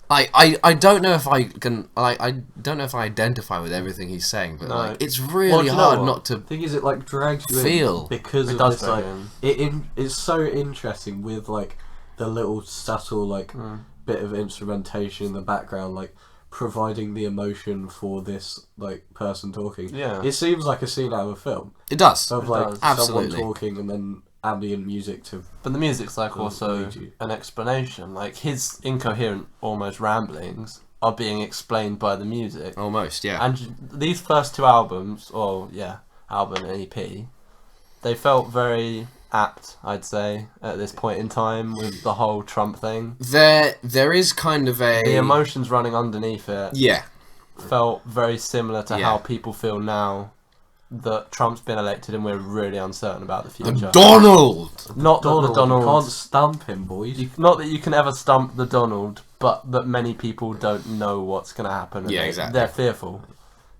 S2: I don't know if I can I don't know if I identify with everything he's saying, but
S3: No.
S2: like it's
S1: Well,
S2: really
S1: do you know
S2: hard
S1: what?
S2: not to.
S1: The thing is, it like drags you
S2: Feel.
S1: in because
S3: It
S1: of
S3: does
S1: this, like,
S3: drag you
S1: it's so interesting with like the little subtle like bit of instrumentation in the background, like providing the emotion for this like person talking.
S3: Yeah.
S1: It seems like a scene out of a film
S2: It does.
S1: of
S3: It
S1: like
S3: does.
S2: Absolutely.
S1: someone talking and then ambient music to.
S3: But the music's like also
S1: lead you.
S3: an explanation. Like his incoherent, almost ramblings are being explained by the music.
S2: Almost, yeah.
S3: And these first 2 albums, album and EP, they felt very apt, I'd say, at this point in time with the whole Trump thing.
S2: There is kind of
S3: The emotions running underneath it felt very similar to how people feel now that Trump's been elected and we're really uncertain about the future.
S2: Donald!
S3: Not that the Donald...
S4: You can't stump him, boys.
S3: Not that you can ever stump the Donald, but that many people don't know what's going to happen. And
S2: exactly.
S3: They're fearful.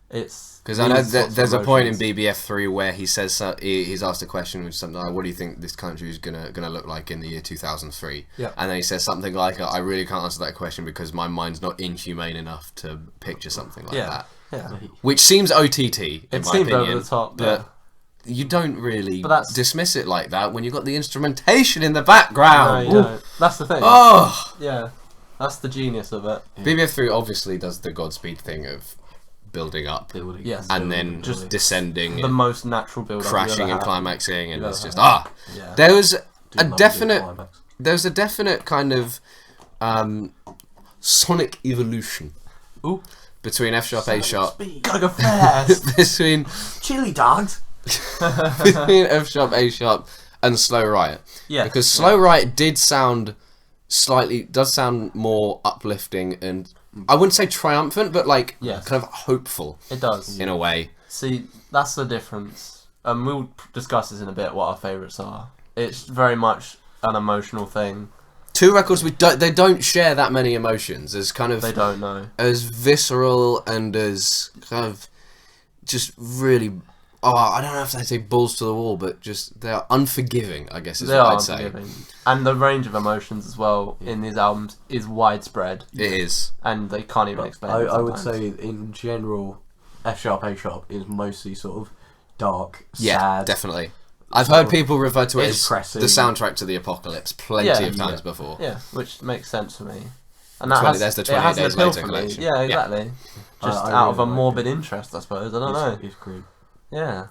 S3: It's...
S2: Because I know there's a point in BBF3 where he says he's asked a question which is something like, "What do you think this country is gonna look like in the year 2003?"
S3: Yeah.
S2: And then he says something like, "I really can't answer that question because my mind's not inhumane enough to picture something like that."
S3: Yeah.
S2: Which seems OTT in
S3: It
S2: my
S3: seemed
S2: opinion,
S3: over the top,
S2: but you don't really
S3: that's...
S2: dismiss it like that when you've got the instrumentation in the background.
S3: No, you don't. That's the thing.
S2: Oh,
S3: yeah, that's the genius of it.
S2: Yeah. BBF3 obviously does the Godspeed thing of building up,
S3: yes,
S2: and then just descending,
S3: the most natural build,
S2: crashing and climaxing, and it's just There was a definite kind of sonic evolution.
S3: Ooh.
S2: Between F sharp, A sharp,
S3: gotta go fast.
S2: between
S4: chili dogs.
S2: between F sharp, A sharp, and Slow Riot.
S3: Yeah,
S2: because Slow Riot does sound more uplifting and I wouldn't say triumphant, but like kind of hopeful.
S3: It does
S2: in a way.
S3: See, that's the difference. We'll discuss this in a bit. What our favourites are. It's very much an emotional thing.
S2: Two records they don't share that many emotions. As kind of
S3: they don't know
S2: as visceral and as kind of just really. Oh, I don't know if they say balls to the wall, but just they are unforgiving. I guess is what I'd say.
S3: And the range of emotions as well in these albums is widespread.
S2: It is,
S3: and they can't even explain it.
S4: I would say in general, F sharp A sharp is mostly sort of dark, sad.
S2: Definitely. I've heard people refer to it as
S4: depressing.
S2: The soundtrack to the apocalypse plenty of times before.
S3: Yeah, which makes sense for me. And
S2: there's the 28 Days Later collection.
S3: Yeah, exactly. Just out of a morbid interest, I suppose. I don't know.
S4: It's great.
S3: Yeah.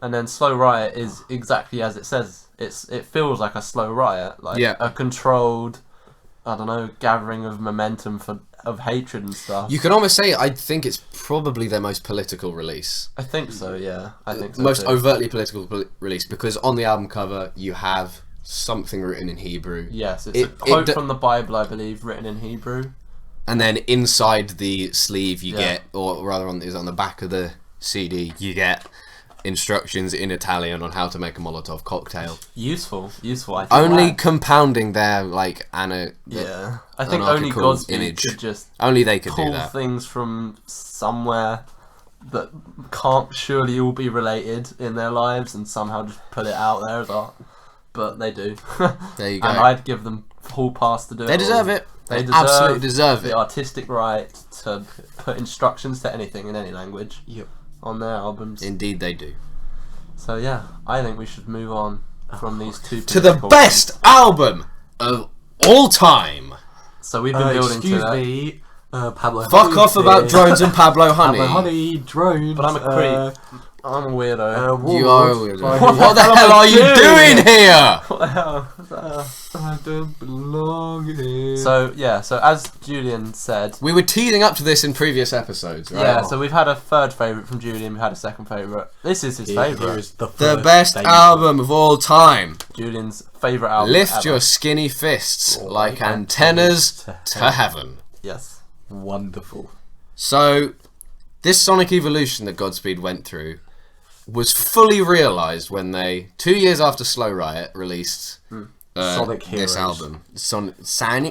S3: And then Slow Riot is exactly as it says. It feels like a slow riot, like a controlled, I don't know, gathering of momentum of hatred and stuff.
S2: You can almost say I think it's probably their most political release.
S3: I think so, yeah. I think so.
S2: Most overtly political release, because on the album cover you have something written in Hebrew.
S3: Yes, it's a quote from the Bible, I believe, written in Hebrew.
S2: And then inside the sleeve you get, or rather on the back of the CD, you get instructions in Italian on how to make a Molotov cocktail.
S3: Useful. I think
S2: only compounding their like I
S3: think only Godspeed could just
S2: only they could
S3: pull
S2: do that.
S3: Things from somewhere that can't surely all be related in their lives and somehow just put it out there as art. But they do.
S2: There you go.
S3: And I'd give them full pass to do it.
S2: They deserve it.
S3: They
S2: absolutely deserve
S3: the artistic right to put instructions to anything in any language.
S4: Yep.
S3: On their albums.
S2: Indeed they do.
S3: So yeah, I think we should move on from these two
S2: to the best album of all time.
S3: So we've been building to that.
S4: Excuse me, Pablo.
S2: Fuck off about drones and Pablo Honey.
S4: Pablo Honey, drones.
S3: But I'm a creep. I'm a weirdo.
S2: You are a weirdo. What the hell are you doing here?
S3: What the hell?
S4: I don't belong here.
S3: So as Julian said,
S2: we were teasing up to this in previous episodes, right?
S3: Yeah, so we've had a third favourite from Julian, we've had a second favourite. This is his favourite.
S2: The best album of all time.
S3: Julian's favourite album
S2: Lift
S3: ever.
S2: your skinny fists like antennas to heaven.
S3: Yes.
S4: Wonderful.
S2: So, this sonic evolution that Godspeed went through was fully realised when they, 2 years after Slow Riot, released
S4: Sonic Heroes.
S2: this album. Sonic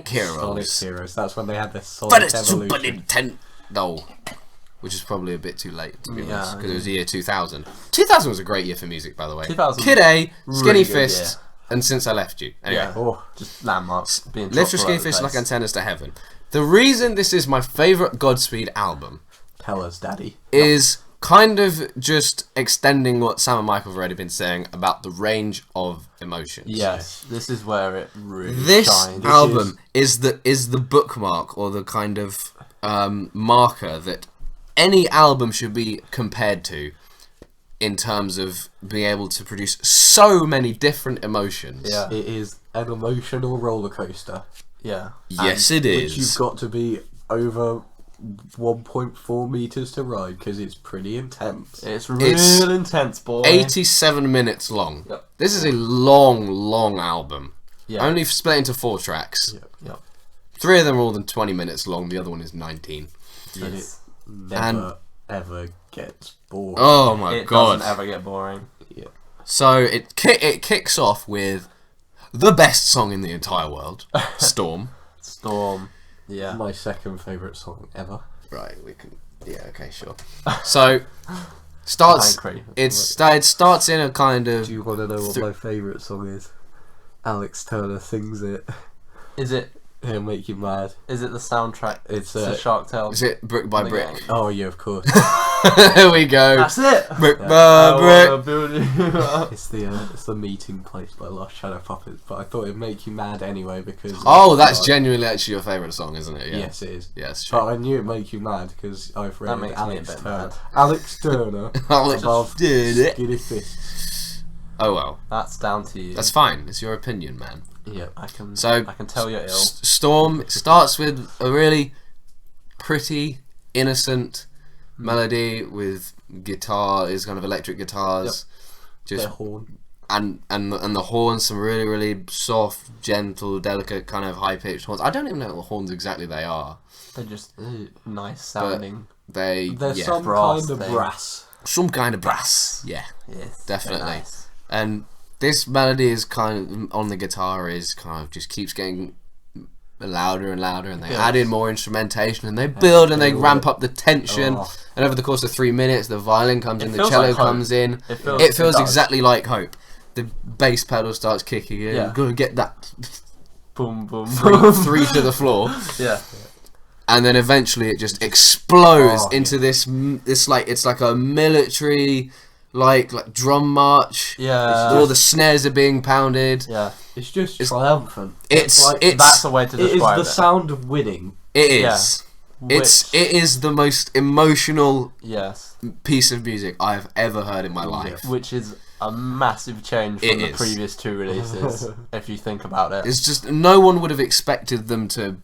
S2: Heroes.
S4: Sonic Heroes. That's when they had this Sonic
S2: But
S4: evolution.
S2: Super Nintendo. Which is probably a bit too late, to be honest, because it was the year 2000. 2000 was a great year for music, by the way.
S3: 2000
S2: Kid A, Skinny
S3: really
S2: Fists, and Since I Left You. Anyway.
S3: Yeah. Just landmarks. Being
S2: Lift your skinny fists like antennas to heaven. The reason this is my favourite Godspeed album
S4: Tell us, Daddy.
S2: is kind of just extending what Sam and Michael have already been saying about the range of emotions.
S3: Yes, this is where it really
S2: This
S3: shines.
S2: album is the bookmark or the kind of marker that any album should be compared to in terms of being able to produce so many different emotions.
S3: Yeah.
S4: It is an emotional roller coaster.
S3: Yeah.
S2: Yes, it is.
S4: Which you've got to be over 1.4 meters to ride because it's pretty intense.
S3: It's real intense, boy.
S2: 87 minutes long.
S3: Yep.
S2: This is a long album.
S3: Yeah.
S2: Only split into 4 tracks.
S3: Yep.
S2: 3 of them are more than 20 minutes long. The other one is 19.
S4: And
S3: Yes.
S4: it never ever gets bored.
S2: Oh my
S3: It
S2: god!
S3: doesn't ever get boring.
S4: Yeah.
S2: So it kicks off with the best song in the entire world, Storm.
S3: Storm. Yeah.
S4: My second favourite song ever.
S2: Right, we can. Yeah, okay, sure. So starts.
S3: Angry.
S2: It starts in a kind of.
S4: Do you want to know what my favourite song is? Alex Turner sings it.
S3: Is it?
S4: It'll make you mad.
S3: Is it the soundtrack?
S4: It's
S3: to Shark Tale.
S2: Is it Brick by
S3: The
S2: Brick?
S3: game.
S4: Oh yeah, of course.
S2: There we go.
S3: That's it.
S2: Brick
S4: Yeah.
S2: by Brick.
S3: I wanna build you up.
S4: It's the meeting place by Lost Shadow Puppets, but I thought it'd make you mad anyway because.
S2: Oh, that's genuinely actually your favourite song, isn't it? Yeah.
S4: Yes, it is.
S2: Yes, true.
S4: But I knew it'd make you mad because I've read
S3: makes me
S4: Alex
S3: a bit
S4: Turner.
S3: mad.
S4: Alex Turner
S2: Alex
S4: above
S2: did it.
S4: Skinny Fists.
S2: Oh well,
S3: That's down to you.
S2: that's fine. It's your opinion, man.
S4: Yeah.
S3: I can.
S2: So-
S3: I can tell you're ill.
S2: Storm starts with a really pretty, innocent melody with guitar, is kind of electric guitars, just
S4: Their horn.
S2: and the horns, some really really soft, gentle, delicate, kind of high pitched horns. I don't even know what horns exactly they are.
S3: They're just nice sounding.
S4: There's
S2: Yeah,
S4: some
S3: brass
S4: kind of
S3: thing.
S4: brass.
S2: some kind of brass. Yeah,
S3: Yes.
S2: definitely.
S3: they're Nice.
S2: And this melody is kind of on the guitar is kind of just keeps getting louder and louder, and they add in more instrumentation, and they build and they ramp up the tension.
S4: Oh.
S2: And over the course of 3 minutes, the violin comes in, the
S3: feels
S2: cello
S3: like Hope.
S2: comes in.
S3: It
S2: It feels
S3: does.
S2: exactly like Hope. The bass pedal starts kicking in.
S3: Yeah.
S2: You're gonna get that
S3: Boom, boom, boom.
S2: three to the floor,
S3: Yeah.
S2: and then eventually it just explodes
S4: Oh,
S2: into this like it's like a military like drum march.
S3: Yeah.
S2: All the snares are being pounded.
S3: Yeah.
S4: It's just triumphant.
S2: It's
S3: That's a way to
S4: It is
S3: describe
S4: the
S3: it.
S4: sound of winning.
S2: It is. It is the most emotional
S3: Yes.
S2: piece of music I've ever heard in my life.
S3: Which is a massive change from
S2: It
S3: the
S2: is.
S3: previous 2 releases, if you think about it.
S2: It's just no one would have expected them to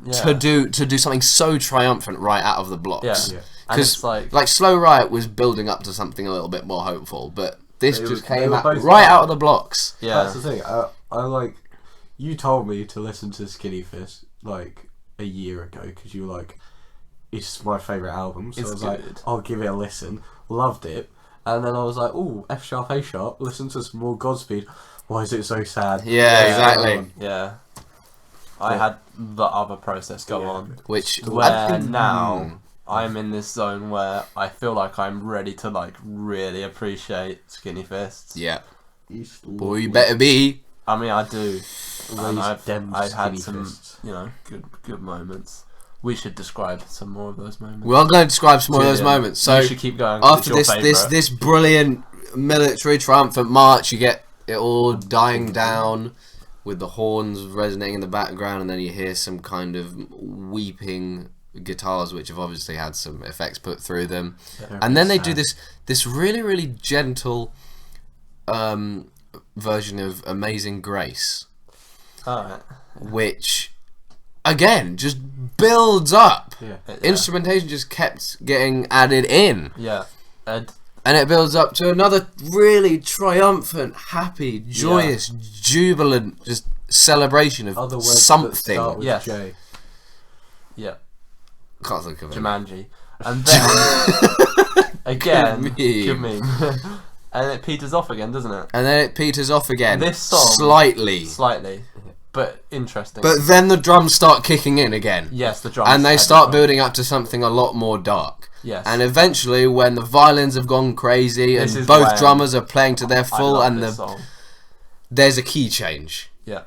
S3: Yeah.
S2: do something so triumphant right out of the blocks.
S3: Yeah.
S4: Yeah.
S3: And it's like,
S2: Slow Riot was building up to something a little bit more hopeful, but this
S4: They
S2: just
S4: were- they
S2: came
S4: were
S2: out
S4: both
S2: right
S4: like-
S2: out of the blocks.
S3: yeah.
S4: That's the thing. I like. You told me to listen to Skinny Fist like a year ago because you were like, it's my favourite album. So
S3: It's
S4: I was
S3: good.
S4: like, I'll give it a listen. Loved it. And then I was like, ooh, F sharp, A sharp. Listen to some more Godspeed. Why is it so sad?
S2: Yeah, exactly.
S3: Yeah. I had the other process go
S4: Yeah.
S3: on.
S2: Which
S3: Where now I'm in this zone where I feel like I'm ready to like really appreciate Skinny Fists.
S2: yeah,
S4: East
S2: boy, you better be.
S3: I mean, I do. And
S4: them
S3: I've had
S4: Skinny
S3: some,
S4: Fists.
S3: good moments. We should describe some more of those moments.
S2: We are going to describe some more of those
S3: Julian,
S2: moments. So
S3: you should keep going. 'cause
S2: after
S3: it's your
S2: this
S3: favourite.
S2: this brilliant military triumphant march, you get it all dying down with the horns resonating in the background, and then you hear some kind of weeping guitars, which have obviously had some effects put through them. And then they do this really really gentle version of Amazing Grace,
S3: Alright.
S2: which again just builds up.
S4: Yeah.
S2: Instrumentation just kept getting added in.
S3: Yeah. And
S2: And it builds up to another really triumphant, happy, joyous, jubilant, just celebration of
S4: Other words that
S2: something.
S4: start with
S3: Yes.
S4: J.
S3: yeah.
S2: Can't think of it.
S3: Jumanji. And then again,
S2: Good meme.
S3: and it peters off again, doesn't it?
S2: And then it peters off again.
S3: This song-
S2: slightly.
S3: Slightly, but interesting.
S2: But then the drums start kicking in again.
S3: yes, the drums.
S2: And they
S3: heavy
S2: start
S3: drum.
S2: building up to something a lot more dark.
S3: Yes.
S2: And eventually, when the violins have gone crazy
S3: This
S2: and
S3: is
S2: both
S3: when
S2: drummers are playing to their
S3: I
S2: full,
S3: love
S2: and
S3: this song.
S2: there's a key change.
S3: Yeah.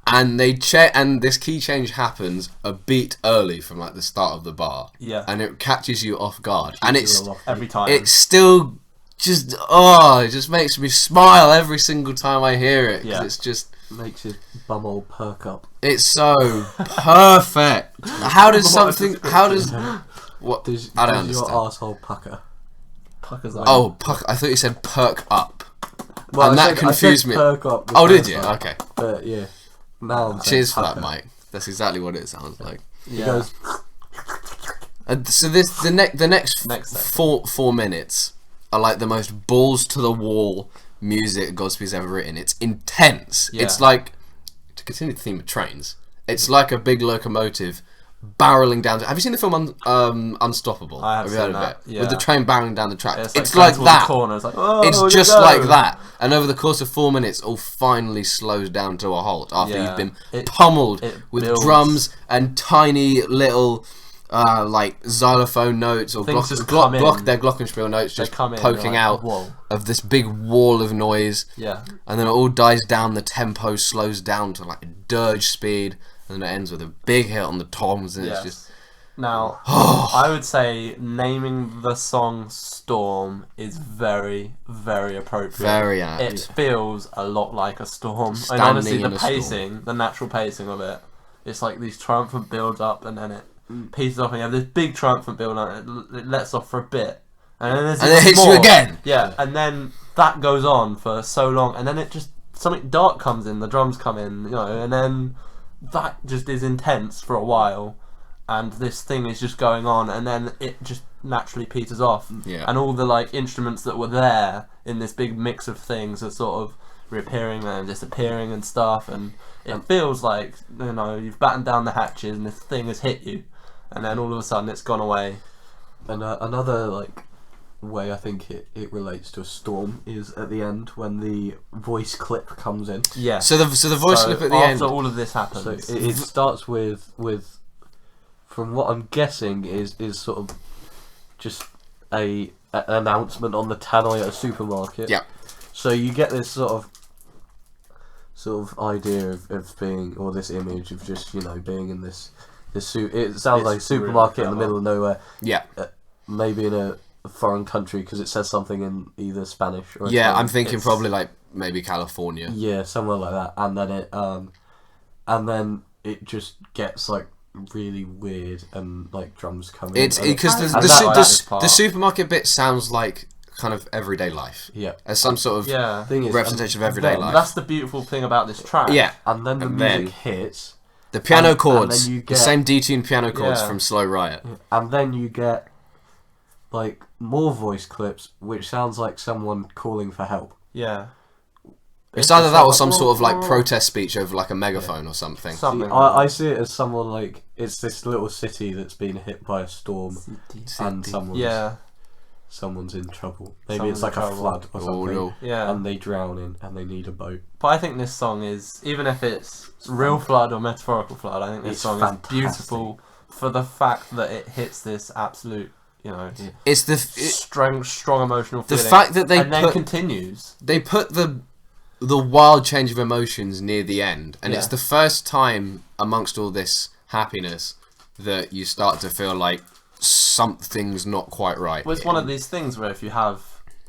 S2: And and this key change happens a beat early from like the start of the bar.
S3: Yeah.
S2: And it catches you off guard. And it's
S3: Every time.
S2: still just it just makes me smile every single time I hear it. 'Cause
S3: Yeah.
S2: it's just
S4: Makes his bumhole perk up.
S2: it's so perfect. How does what
S4: Does
S2: I don't
S4: your
S2: understand.
S4: arsehole pucker?
S3: Puckers up.
S2: Oh, I thought you said perk up.
S4: Well,
S2: And
S4: I
S2: that
S4: said
S2: confused me.
S4: Perk up the
S2: Oh, did
S4: first
S2: you?
S4: time,
S2: Okay.
S4: But yeah. Now I'm saying
S2: Cheers for that,
S4: pucker.
S2: Mike. That's exactly what it sounds like.
S4: He
S3: Yeah.
S4: goes.
S2: And so the next
S3: section.
S2: 4 minutes are like the most balls to the wall music Godspeed's ever written. It's intense.
S3: Yeah.
S2: It's like, to continue the theme of trains, it's like a big locomotive barreling down. Have you seen the film Unstoppable?
S3: I have
S2: you
S3: seen
S2: heard of
S3: that,
S2: it?
S3: yeah.
S2: With the train barreling down the track.
S3: Yeah,
S2: it's
S3: going
S2: like
S3: towards
S2: that.
S3: the corner. It's like, oh,
S2: It's
S3: look
S2: just
S3: go.
S2: like that. And over the course of 4 minutes, all finally slows down to a halt after
S3: Yeah.
S2: you've been
S3: It
S2: pummeled with
S3: builds.
S2: drums and tiny little like xylophone notes or
S3: Things just come in.
S2: their glockenspiel notes just
S3: come in,
S2: poking
S3: like,
S2: out
S3: whoa.
S2: of this big wall of noise.
S3: Yeah.
S2: And then it all dies down, the tempo slows down to like a dirge speed, and then it ends with a big hit on the toms, and
S3: Yes.
S2: it's just...
S3: Now, I would say naming the song Storm is very, very appropriate.
S2: Very apt.
S3: It feels a lot like a storm.
S2: Standing
S3: And honestly,
S2: in
S3: the
S2: a storm.
S3: pacing, the natural pacing of it, it's like these triumphant builds up and then it pieces off and you have this big triumphant build up and it lets off for a bit. And then there's
S2: And it
S3: even
S2: hits you
S3: more.
S2: again.
S3: Yeah, and then that goes on for so long and then it just, something dark comes in, the drums come in, you know, and then that just is intense for a while. And this thing is just going on, and then it just naturally peters off.
S2: Yeah.
S3: And all the like instruments that were there in this big mix of things are sort of reappearing and disappearing and stuff. And it feels like, you know, you've battened down the hatches and this thing has hit you, and then all of a sudden it's gone away.
S4: And another like way I think it relates to a storm is at the end when the voice clip comes in.
S3: Yeah.
S2: So the voice
S3: So
S2: clip at the
S3: after
S2: end...
S3: all of this
S4: So
S3: happens,
S4: it starts with from what I'm guessing is sort of just an announcement on the tannoy at a supermarket.
S2: Yeah.
S4: So you get this sort of idea of being, or this image of just, you know, being in this it sounds like a supermarket
S3: really
S4: in the middle of nowhere,
S2: Yeah.
S4: maybe in a foreign country because it says something in either Spanish or
S2: Yeah,
S4: Italian.
S2: I'm thinking
S3: It's-
S2: probably like maybe California.
S4: Yeah, somewhere like that, and then it just gets like really weird and like drums come in.
S2: It's
S4: and
S2: because
S3: I like this part.
S2: the supermarket bit sounds like kind of everyday life,
S4: yeah.
S2: as some sort of
S3: yeah,
S4: Thing is,
S2: representation of
S4: and
S2: everyday
S4: then-
S2: life.
S3: that's the beautiful thing about this track.
S2: Yeah,
S4: And then the
S2: And
S4: music
S2: then-
S4: hits,
S2: the piano
S4: and
S2: chords,
S4: then you
S2: the
S4: get-
S2: same detuned piano chords
S3: Yeah.
S2: from Slow Riot.
S4: and then you get like more voice clips, which sounds like someone calling for help.
S3: Yeah.
S2: It's either that or some
S4: like,
S2: sort of like protest speech over like a megaphone or something.
S3: Something.
S4: I see it as someone like it's this little city that's been hit by a storm, and someone's in trouble. Maybe it's
S3: Someone's
S4: like
S3: in
S4: a
S3: trouble.
S4: flood or
S2: Oh
S4: something,
S2: no.
S3: Yeah.
S4: and they drown in, and they need a boat.
S3: But I think this song is, even if it's real flood or metaphorical flood, I think this
S4: It's
S3: song
S4: fantastic.
S3: is beautiful for the fact that it hits this absolute, you know,
S2: It's the
S3: strong emotional
S2: the
S3: feeling.
S2: fact that they
S3: and then
S2: put
S3: continues.
S2: they put the wild change of emotions near the end, and it's
S3: Yeah.
S2: the first time amongst all this happiness that you start to feel like something's not quite right.
S3: Well, it's one of these things where if you have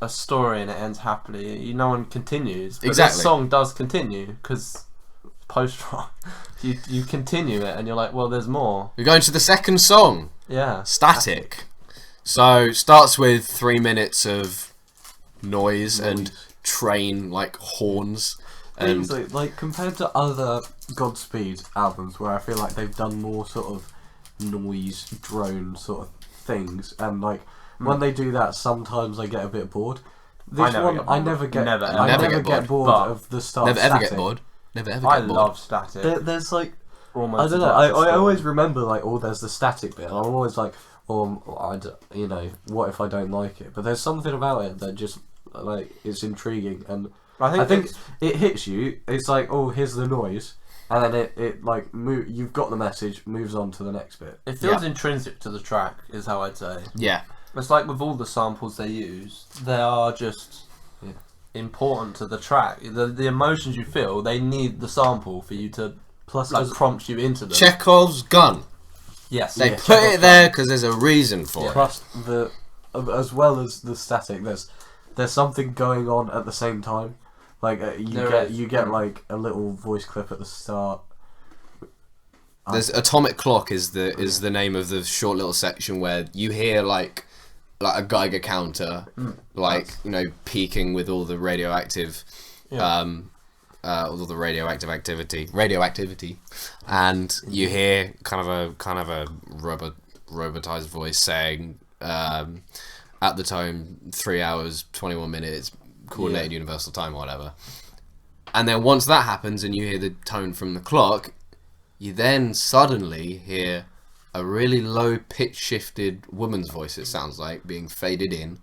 S3: a story and it ends happily, no one continues. But
S2: Exactly.
S3: this song does continue because post-rock, you continue it and you're like, well, there's more.
S2: We're going to the second song,
S3: Yeah.
S2: Static. So starts with 3 minutes of noise and train like horns.
S4: Things
S2: And
S4: like compared to other Godspeed albums where I feel like they've done more sort of noise drone sort of things, and like when they do that sometimes I get a bit bored. This
S3: never
S4: one
S3: get
S4: I
S3: bored.
S4: never get
S3: Never,
S4: I
S2: never
S4: never
S2: get
S4: get bored
S3: But
S4: of the start.
S2: never ever get
S4: Static.
S2: bored. Never ever
S3: I
S2: get bored.
S3: love Static.
S4: There's like
S3: Almost
S4: I don't know.
S3: as much as
S4: I
S3: Storm.
S4: always remember like, oh, there's the static bit. And I'm always like, you know, what if I don't like it? But there's something about it that just like it's intriguing, and I think
S3: it's-
S4: it hits you. It's like, oh, here's the noise, and then it like you've got the message, moves on to the next bit.
S3: it feels
S2: Yeah.
S3: intrinsic to the track, is how I'd say.
S2: Yeah.
S3: It's like with all the samples they use, they are just important to the track. The emotions you feel, they need the sample for you to
S4: Plus,
S3: like prompt you into them.
S2: Chekhov's gun.
S3: Yes.
S2: They
S4: Yeah,
S2: put
S3: Chekhov's
S2: it there because there's a reason for it.
S4: plus the as well as the static, there's something going on at the same time. Like you get like a little voice clip at the start.
S2: There's Atomic Clock is the name of the short little section where you hear like a Geiger counter, like you know, peaking with all the radioactive, all the radioactivity, and you hear kind of a rubber robotized voice saying, at the time, 3 hours, 21 minutes, coordinated universal time or whatever. And then once that happens and you hear the tone from the clock, you then suddenly hear a really low pitch shifted woman's voice, it sounds like, being faded in,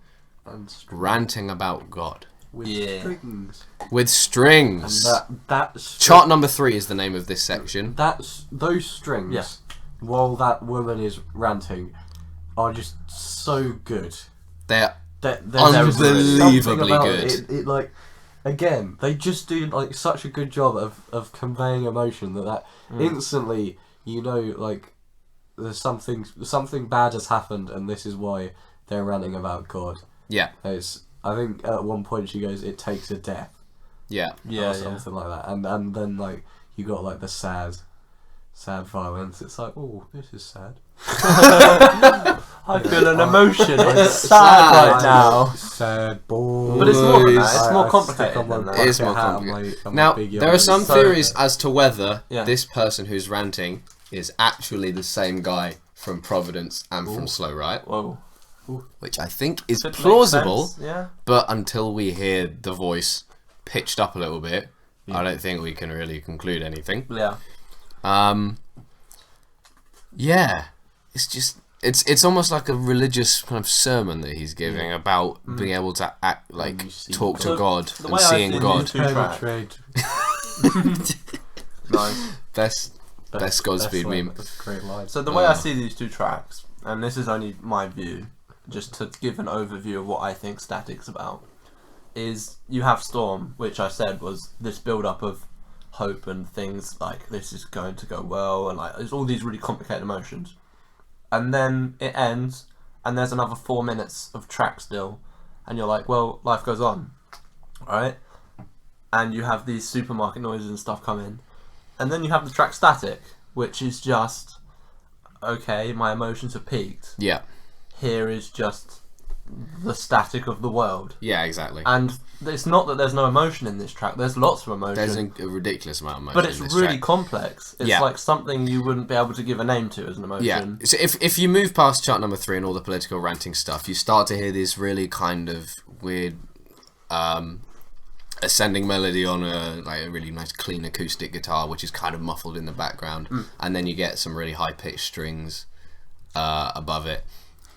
S4: And
S2: ranting about God.
S4: with strings.
S2: With strings.
S4: And that's
S2: Chart number 3 is the name of this section.
S4: That's those strings.
S3: Yeah.
S4: While that woman is ranting, are just so good.
S2: They're
S4: There's
S2: unbelievably
S4: something about
S2: good.
S4: It like, again, they just do like such a good job of conveying emotion that instantly you know, like, there's something bad has happened and this is why they're ranting about God.
S2: Yeah,
S4: I think at one point she goes, "It takes a death,"
S2: yeah.
S4: or something like that, and then like you got like the sad violence. It's like, oh, this is sad.
S3: I feel an emotion. It's sad right now.
S4: Sad boy.
S3: But it's more than that. It's
S4: I
S3: more
S4: stick
S3: complicated
S4: on my
S3: than that.
S2: It is
S4: bucket
S2: more
S4: hat and
S2: complicated.
S4: my
S2: Now,
S4: big
S2: there are some
S3: So-
S2: theories as to whether
S3: Yeah.
S2: this person who's ranting is actually the same guy from Providence and from Slow Right,
S3: Whoa.
S2: which I think is
S3: Could make
S2: plausible,
S3: sense, yeah.
S2: but until we hear the voice pitched up a little bit, I don't think we can really conclude anything.
S3: Yeah.
S2: Yeah, it's just it's almost like a religious kind of sermon that he's giving about being able to act like
S4: you see
S2: talk to
S3: So,
S2: God
S3: the
S2: and
S3: way I
S2: seeing
S3: see
S2: God.
S3: Two tracks.
S4: Trade.
S3: Nice.
S2: Best Godspeed
S4: line.
S2: meme.
S4: That's a great line.
S3: So the way I see these two tracks, and this is only my view, just to give an overview of what I think Static's about, is you have Storm, which I said was this build-up of hope and things like this is going to go well, and like there's all these really complicated emotions. And then it ends, and there's another 4 minutes of track still, and you're like, well, life goes on, right? And you have these supermarket noises and stuff come in. And then you have the track Static, which is just, okay, my emotions have peaked.
S2: Yeah,
S3: Here is just the static of the world.
S2: yeah, exactly.
S3: And it's not that there's no emotion in this track, there's lots of emotion.
S2: There's a ridiculous amount of emotion
S3: But it's
S2: in this
S3: really
S2: track.
S3: complex. It's
S2: Yeah.
S3: like something you wouldn't be able to give a name to as an emotion.
S2: Yeah. So if you move past chart number 3 and all the political ranting stuff, you start to hear this really kind of weird ascending melody on a really nice clean acoustic guitar, which is kind of muffled in the background, and then you get some really high pitched strings above it,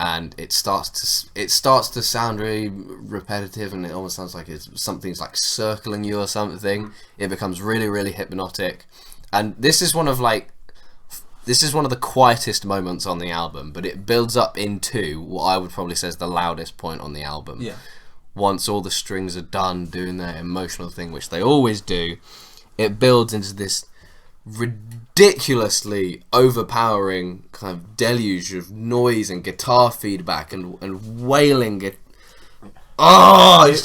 S2: and it starts to sound really repetitive, and it almost sounds like something's like circling you or something. It becomes really, really hypnotic, and this is one of the quietest moments on the album, but it builds up into what I would probably say is the loudest point on the album.
S3: Yeah.
S2: Once all the strings are done doing their emotional thing, which they always do, it builds into this ridiculously overpowering kind of deluge of noise and guitar feedback and wailing. It's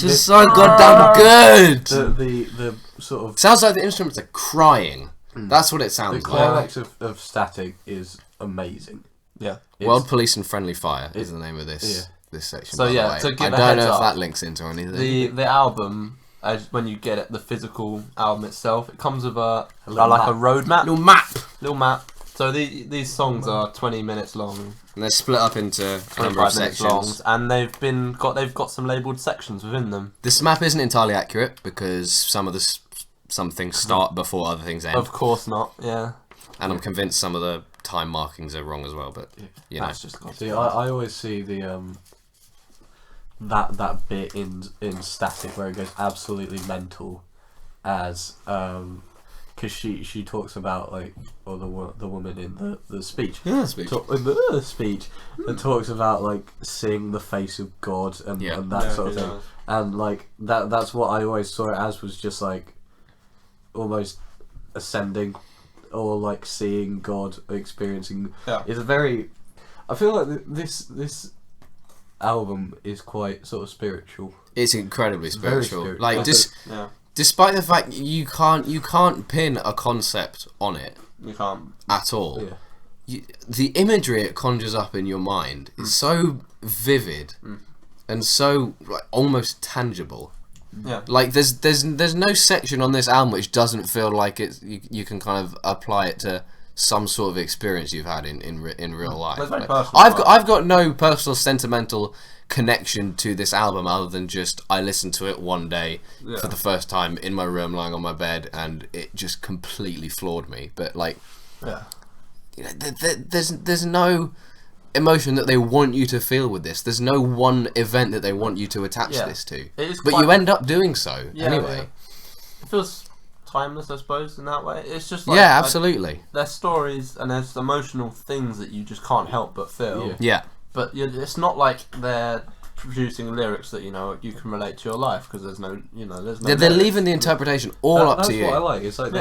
S2: just so goddamn good!
S4: The sort of
S2: Sounds like the instruments are crying. That's what it
S4: the
S2: sounds like.
S4: climax of Static is amazing.
S3: Yeah.
S2: World Police and Friendly Fire is the name of this section.
S3: So
S2: by the
S3: yeah,
S2: way.
S3: to give
S2: I
S3: a
S2: don't
S3: heads
S2: know if
S3: up,
S2: that links into anything.
S3: The album, when you get it, the physical album itself, it comes with a
S4: little
S3: road map.
S2: Little map.
S3: So these songs are 20 minutes long,
S2: And they're split up into a number
S3: 25
S2: of
S3: minutes
S2: sections.
S3: long, and they've got some labelled sections within them.
S2: This map isn't entirely accurate because some things start before other things end,
S3: Of course not. Yeah.
S2: and I'm convinced some of the time markings are wrong as well. But you know,
S3: That's just got
S4: See, I always see the that bit in Static where it goes absolutely mental, as because she talks about like, or the woman in the speech.
S2: Yeah, speech.
S4: In the speech, and talks about like seeing the face of God and that sort of thing. And like that's what I always saw it as, was just like almost ascending or like seeing God, experiencing.
S3: Yeah.
S4: It's a very. I feel like this album is quite sort of spiritual.
S2: it's incredibly
S4: Very
S2: spiritual.
S4: spiritual.
S2: Like
S3: Yeah.
S2: despite the fact you can't pin a concept on it
S3: You can't.
S2: at all.
S4: Yeah.
S2: The imagery it conjures up in your mind is so vivid and so like almost tangible.
S3: Yeah.
S2: Like there's no section on this album which doesn't feel like you can kind of apply it to some sort of experience you've had in real life.
S3: That's very
S2: Like,
S3: personal,
S2: I've got no personal sentimental connection to this album other than just I listened to it one day for the first time in my room lying on my bed and it just completely floored me. But like, you know, there's no emotion that they want you to feel with this. There's no one event that they want you to attach this to. But you end up doing so anyway.
S3: It feels timeless, I suppose, in that way. It's just like,
S2: absolutely.
S3: There's stories and there's emotional things that you just can't help but feel.
S2: Yeah.
S3: But it's not like they're producing lyrics that, you know, you can relate to your life, because there's no, you know, there's no.
S2: They're leaving the interpretation up to you.
S4: That's what I like. It's like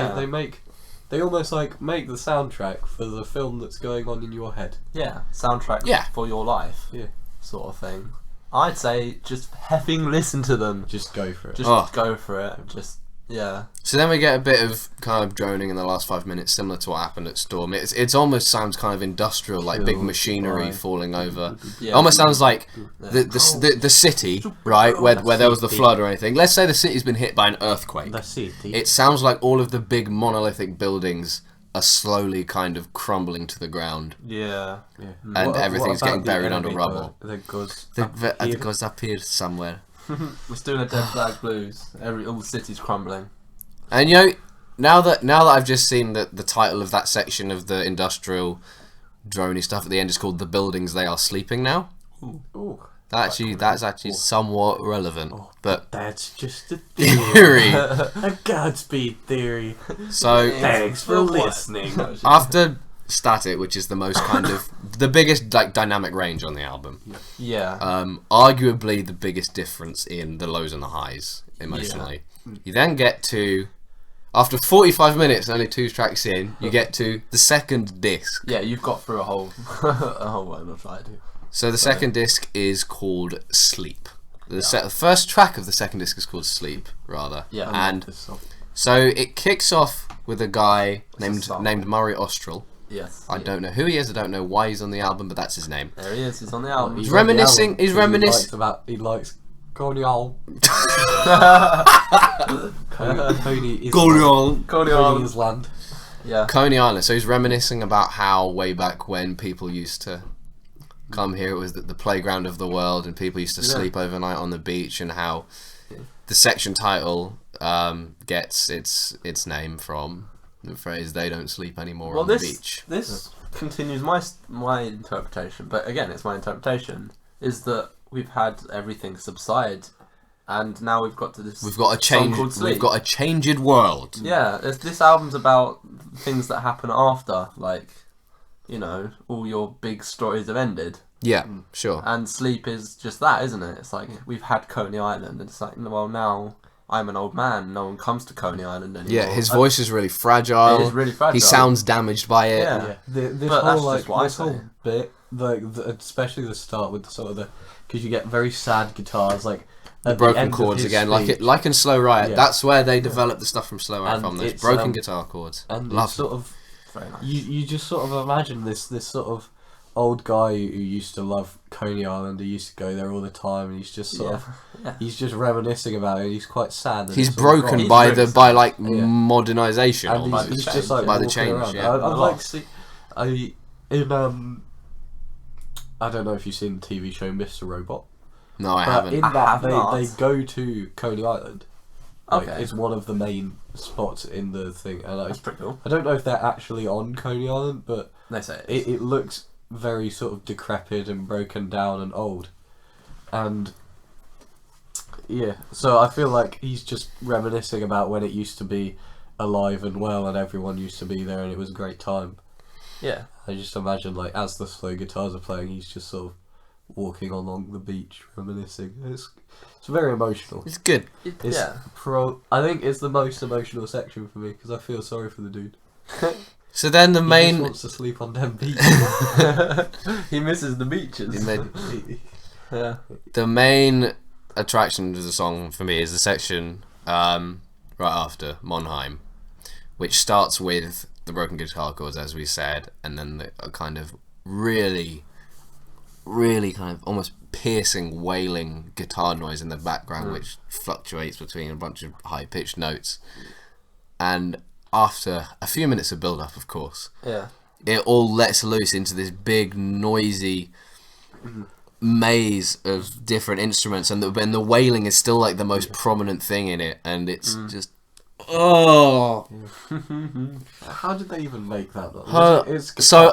S4: they almost like make the soundtrack for the film that's going on in your head.
S3: Yeah, soundtrack for your life.
S4: Yeah,
S3: sort of thing. I'd say just heffing listen to them.
S4: Just go for it.
S3: Just go for it. Just. Yeah.
S2: So then we get a bit of kind of droning in the last 5 minutes, similar to what happened at Storm. It's almost sounds kind of industrial, like big machinery falling over. Yeah. It almost sounds like the city, right, where there was the flood or anything. Let's say the city's been hit by an earthquake.
S4: The city.
S2: It sounds like all of the big monolithic buildings are slowly kind of crumbling to the ground.
S3: Yeah.
S2: And everything's getting buried under rubble.
S4: That goes
S2: up here somewhere.
S3: We're still in a Dead Flag Blues. All the city's crumbling.
S2: And you know, now that I've just seen that the title of that section of the industrial droney stuff at the end is called "The Buildings They Are Sleeping Now."
S4: Ooh.
S2: That's actually somewhat relevant, but
S4: that's just a
S2: theory.
S4: A Godspeed theory.
S2: So
S4: thanks for listening.
S2: After Static, which is the most kind of the biggest like dynamic range on the album.
S3: Yeah.
S2: Arguably the biggest difference in the lows and the highs emotionally. Yeah. You then get to, after 45 minutes, only 2 tracks in, you get to the second disc.
S3: Yeah, you've got through a whole one of I do.
S2: So the second disc is called Sleep. The first track of the second disc is called Sleep, rather.
S3: Yeah.
S2: And so it kicks off with a guy named Murray Austral.
S3: Yes.
S2: I don't know who he is. I don't know why he's on the album, but that's his name.
S3: There he is. He's on the album.
S2: He's reminiscing. He's reminiscing.
S4: He likes Coney is land.
S3: Yeah.
S2: Coney Island. So he's reminiscing about how way back when people used to come here, it was the playground of the world, and people used to sleep overnight on the beach, and how the section title gets its name from the phrase "they don't sleep anymore on the beach."
S3: This continues my interpretation, but again, it's my interpretation, is that we've had everything subside, and now we've got to this.
S2: We've got a change. We've got a changed world.
S3: Yeah, this album's about things that happen after, like, you know, all your big stories have ended.
S2: Yeah, sure.
S3: And Sleep is just that, isn't it? It's like we've had Coney Island, and it's like, well, now I'm an old man. No one comes to Coney Island anymore.
S2: Yeah, his voice is really fragile.
S3: It is really fragile.
S2: He sounds damaged by it.
S3: Yeah.
S4: This whole bit, especially the start with sort of because you get very sad guitars, like
S2: the broken chords again, like in Slow Riot.
S4: Yeah.
S2: That's where they developed the stuff from Slow Riot from. Those broken guitar chords.
S4: And
S2: Love
S4: sort of
S3: very nice.
S4: You just sort of imagine this sort of old guy who used to love Coney Island, who used to go there all the time, and he's just sort of he's just reminiscing about it. He's quite sad. And
S2: he's broken by modernisation,
S4: and he's just like
S2: by the change.
S4: Around.
S2: Yeah,
S4: I'd like to see. I don't know if you've seen the TV show Mr. Robot.
S2: No, I haven't.
S4: In that, they go to Coney Island. Like,
S3: okay,
S4: it's one of the main spots in the thing. And
S3: that's pretty cool.
S4: I don't know if they're actually on Coney Island, but
S3: they say
S4: it looks very sort of decrepit and broken down and old. And yeah, so I feel like he's just reminiscing about when it used to be alive and well, and everyone used to be there, and it was a great time.
S3: Yeah,
S4: I just imagine, like, as the slow guitars are playing, he's just sort of walking along the beach, reminiscing. It's very emotional.
S2: It's good.
S4: I think it's the most emotional section for me, because I feel sorry for the dude.
S2: So then the main...
S4: He just wants to sleep on them beaches.
S3: He misses the beaches. Yeah.
S2: The main attraction to the song for me is the section right after Monheim, which starts with the broken guitar chords, as we said, and then the kind of really kind of almost piercing, wailing guitar noise in the background, which fluctuates between a bunch of high-pitched notes. And after a few minutes of build-up, of course,
S3: Yeah.
S2: it all lets loose into this big, noisy maze of different instruments, and the wailing is still like the most prominent thing in it, and it's just
S4: How did they even make that?
S2: so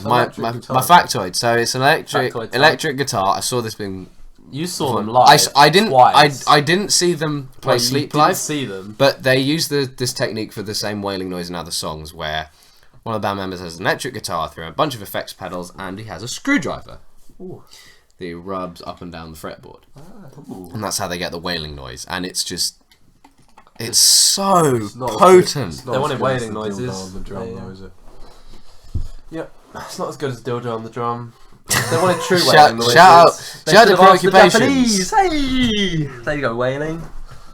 S2: my
S4: electric guitar.
S2: factoid. So it's an
S3: Factoid time.
S2: electric guitar. I saw this being.
S3: You saw them live.
S2: I didn't.
S3: Twice.
S2: I didn't see them play
S3: Well,
S2: Sleep
S3: you
S2: live.
S3: didn't see them.
S2: But they use this technique for the same wailing noise in other songs, where one of the band members has an electric guitar through a bunch of effects pedals, and he has a screwdriver
S3: Ooh.
S2: that he rubs up and down the fretboard,
S3: Ooh.
S2: and that's how they get the wailing noise. And it's just, it's so
S4: It's not
S2: potent.
S4: as good-
S3: They wanted
S4: as good as
S3: wailing
S4: the dildo
S3: noises.
S4: on the drum,
S3: Yeah.
S4: though, is it?
S3: Yep. It's not as good as dildo on the drum. They wanted true
S2: Shout-
S3: wailing noises.
S2: shout out-
S3: They
S2: shout out
S3: should
S2: to
S3: have asked the
S2: Preoccupations.
S3: Japanese. Hey! There you go, wailing.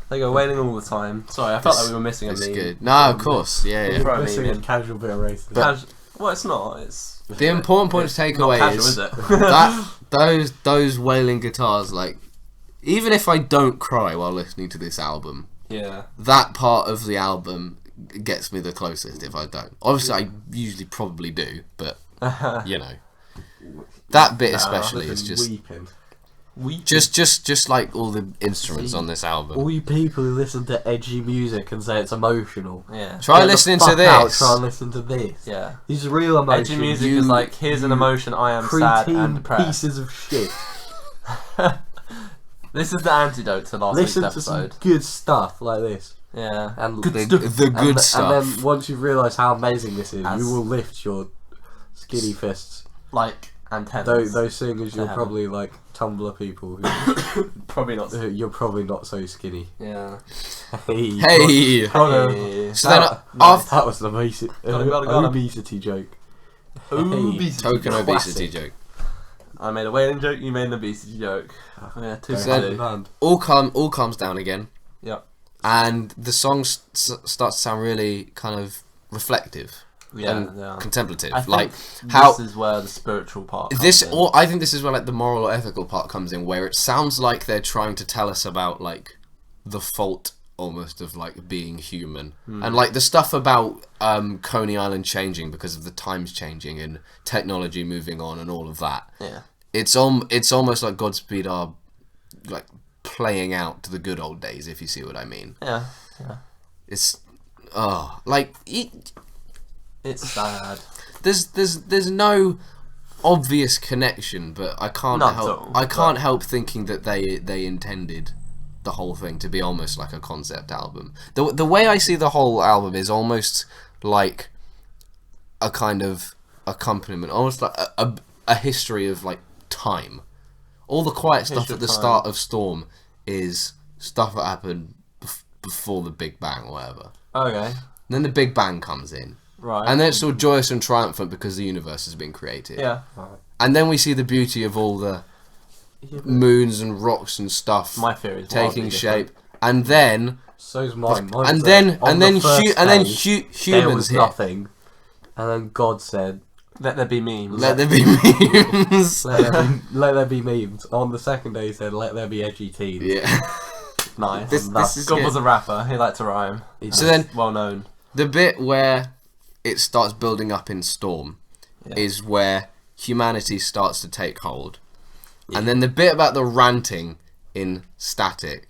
S3: They go wailing all the time. Sorry, I felt like we were missing a
S2: It's
S3: meme.
S2: good. No, of course, yeah.
S3: Throw a
S4: We're missing
S3: meme
S4: a
S3: in.
S4: casual bit of racism.
S3: Well, it's not. It's
S2: The important point to take
S3: not
S2: away
S3: casual,
S2: is
S3: is it?
S2: that those wailing guitars, like, even if I don't cry while listening to this album,
S3: Yeah.
S2: that part of the album gets me the closest if I don't. Obviously, I usually probably do, but, you know. That bit especially is just
S4: weeping.
S2: just like all the instruments on this album.
S4: All you people who listen to edgy music and say it's emotional.
S3: Yeah.
S2: Try
S4: Get the
S2: listening to
S4: fuck out,
S2: this.
S4: try and listen to this.
S3: Yeah.
S4: This is real emotion.
S3: Edgy music is like, here's an emotion, I am sad and
S4: preteen
S3: depressed.
S4: pieces of shit.
S3: This is the antidote to last
S4: Listen
S3: week's
S4: to some
S3: episode.
S4: good stuff like this.
S3: Yeah.
S4: And
S2: The good stuff.
S4: And then once you realise how amazing this is,
S3: As-
S4: you will lift your skinny fists.
S3: Like antennas.
S4: Those singers, you're
S3: heaven.
S4: probably like Tumblr people who
S3: Probably not.
S4: you're probably not so skinny.
S3: Yeah.
S4: Hey.
S2: Hey!
S3: Hey.
S2: So then,
S4: That was an obesity,
S3: Got him.
S4: obesity joke.
S3: Obesity
S2: token
S3: joke.
S2: obesity joke.
S3: I made a wailing joke, you made an obesity joke. Yeah, two
S4: Go
S2: So-
S3: to
S4: hand in
S3: do.
S4: hand.
S2: All calms down again,
S3: Yep.
S2: and the song starts to sound really kind of reflective
S3: Yeah,
S2: and
S3: yeah.
S2: contemplative.
S3: I think
S2: Like how
S3: this is where the spiritual part comes
S2: this,
S3: in.
S2: or I think this is where like the moral or ethical part comes in, where it sounds like they're trying to tell us about like the fault almost of like being human, and like the stuff about Coney Island changing because of the times changing and technology moving on and all of that.
S3: Yeah.
S2: It's almost like Godspeed are like playing out to the good old days, if you see what I mean.
S3: Yeah. Yeah.
S2: It's
S3: It's sad.
S2: there's no obvious connection, but I can't
S3: Not at
S2: help
S3: all,
S2: I can't help thinking that they intended the whole thing to be almost like a concept album. The way I see the whole album is almost like a kind of accompaniment, almost like a history of like time. All the quiet stuff
S3: History
S2: at the
S3: of time.
S2: start of Storm is stuff that happened before the Big Bang or whatever.
S3: Okay.
S2: Then the Big Bang comes in.
S3: Right.
S2: And then it's all joyous and triumphant because the universe has been created.
S3: yeah.
S2: And then we see the beauty of all the moons and rocks and stuff
S3: My theory is
S2: taking
S3: wildly
S2: shape. And then
S4: So's mine. Mine's
S2: and
S4: that
S2: then
S4: on
S2: and
S4: the
S2: then
S4: first day, there
S2: humans
S4: was
S2: hit.
S4: nothing, and then God said,
S3: Let there be memes.
S2: Let there be memes.
S4: let there be memes. On the second day, he said, let there be edgy teens.
S2: Yeah.
S3: Nice.
S2: This is
S3: God
S2: good.
S3: was a rapper. He liked to rhyme.
S2: So then
S3: Well known.
S2: the bit where it starts building up in Storm
S3: Yeah.
S2: is where humanity starts to take hold. And then the bit about the ranting in Static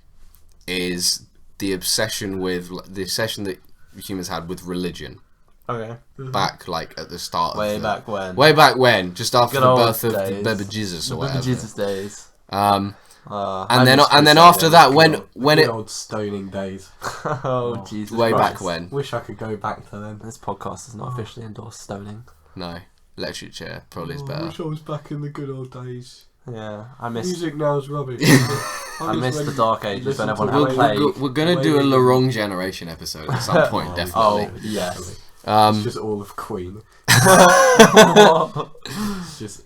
S2: is the obsession that humans had with religion
S3: Okay.
S2: back like at the start
S3: Way
S2: of
S3: back when.
S2: way back when, just after
S3: Good
S2: the
S3: old
S2: birth of the
S3: days.
S2: baby Jesus or
S3: The
S2: whatever.
S3: Jesus days.
S2: And
S3: I
S2: then
S3: miss
S2: and then
S3: those
S2: after
S3: days.
S2: that when
S4: Good
S2: it
S4: old stoning days.
S3: Oh, Jesus
S2: way
S3: Christ.
S2: back when
S4: Wish I could go back to them.
S3: This podcast does not officially endorse stoning.
S2: no electric chair probably is better.
S4: I was back in the good old days.
S3: Yeah, I miss
S4: Music now is rubbish.
S3: I miss the dark ages when everyone
S2: We'll,
S3: had
S2: we'll,
S3: plague.
S2: go- we're gonna do a La Wrong Generation episode at some point,
S4: Oh,
S2: definitely.
S3: Oh, yes.
S4: It's just all of Queen. It's just,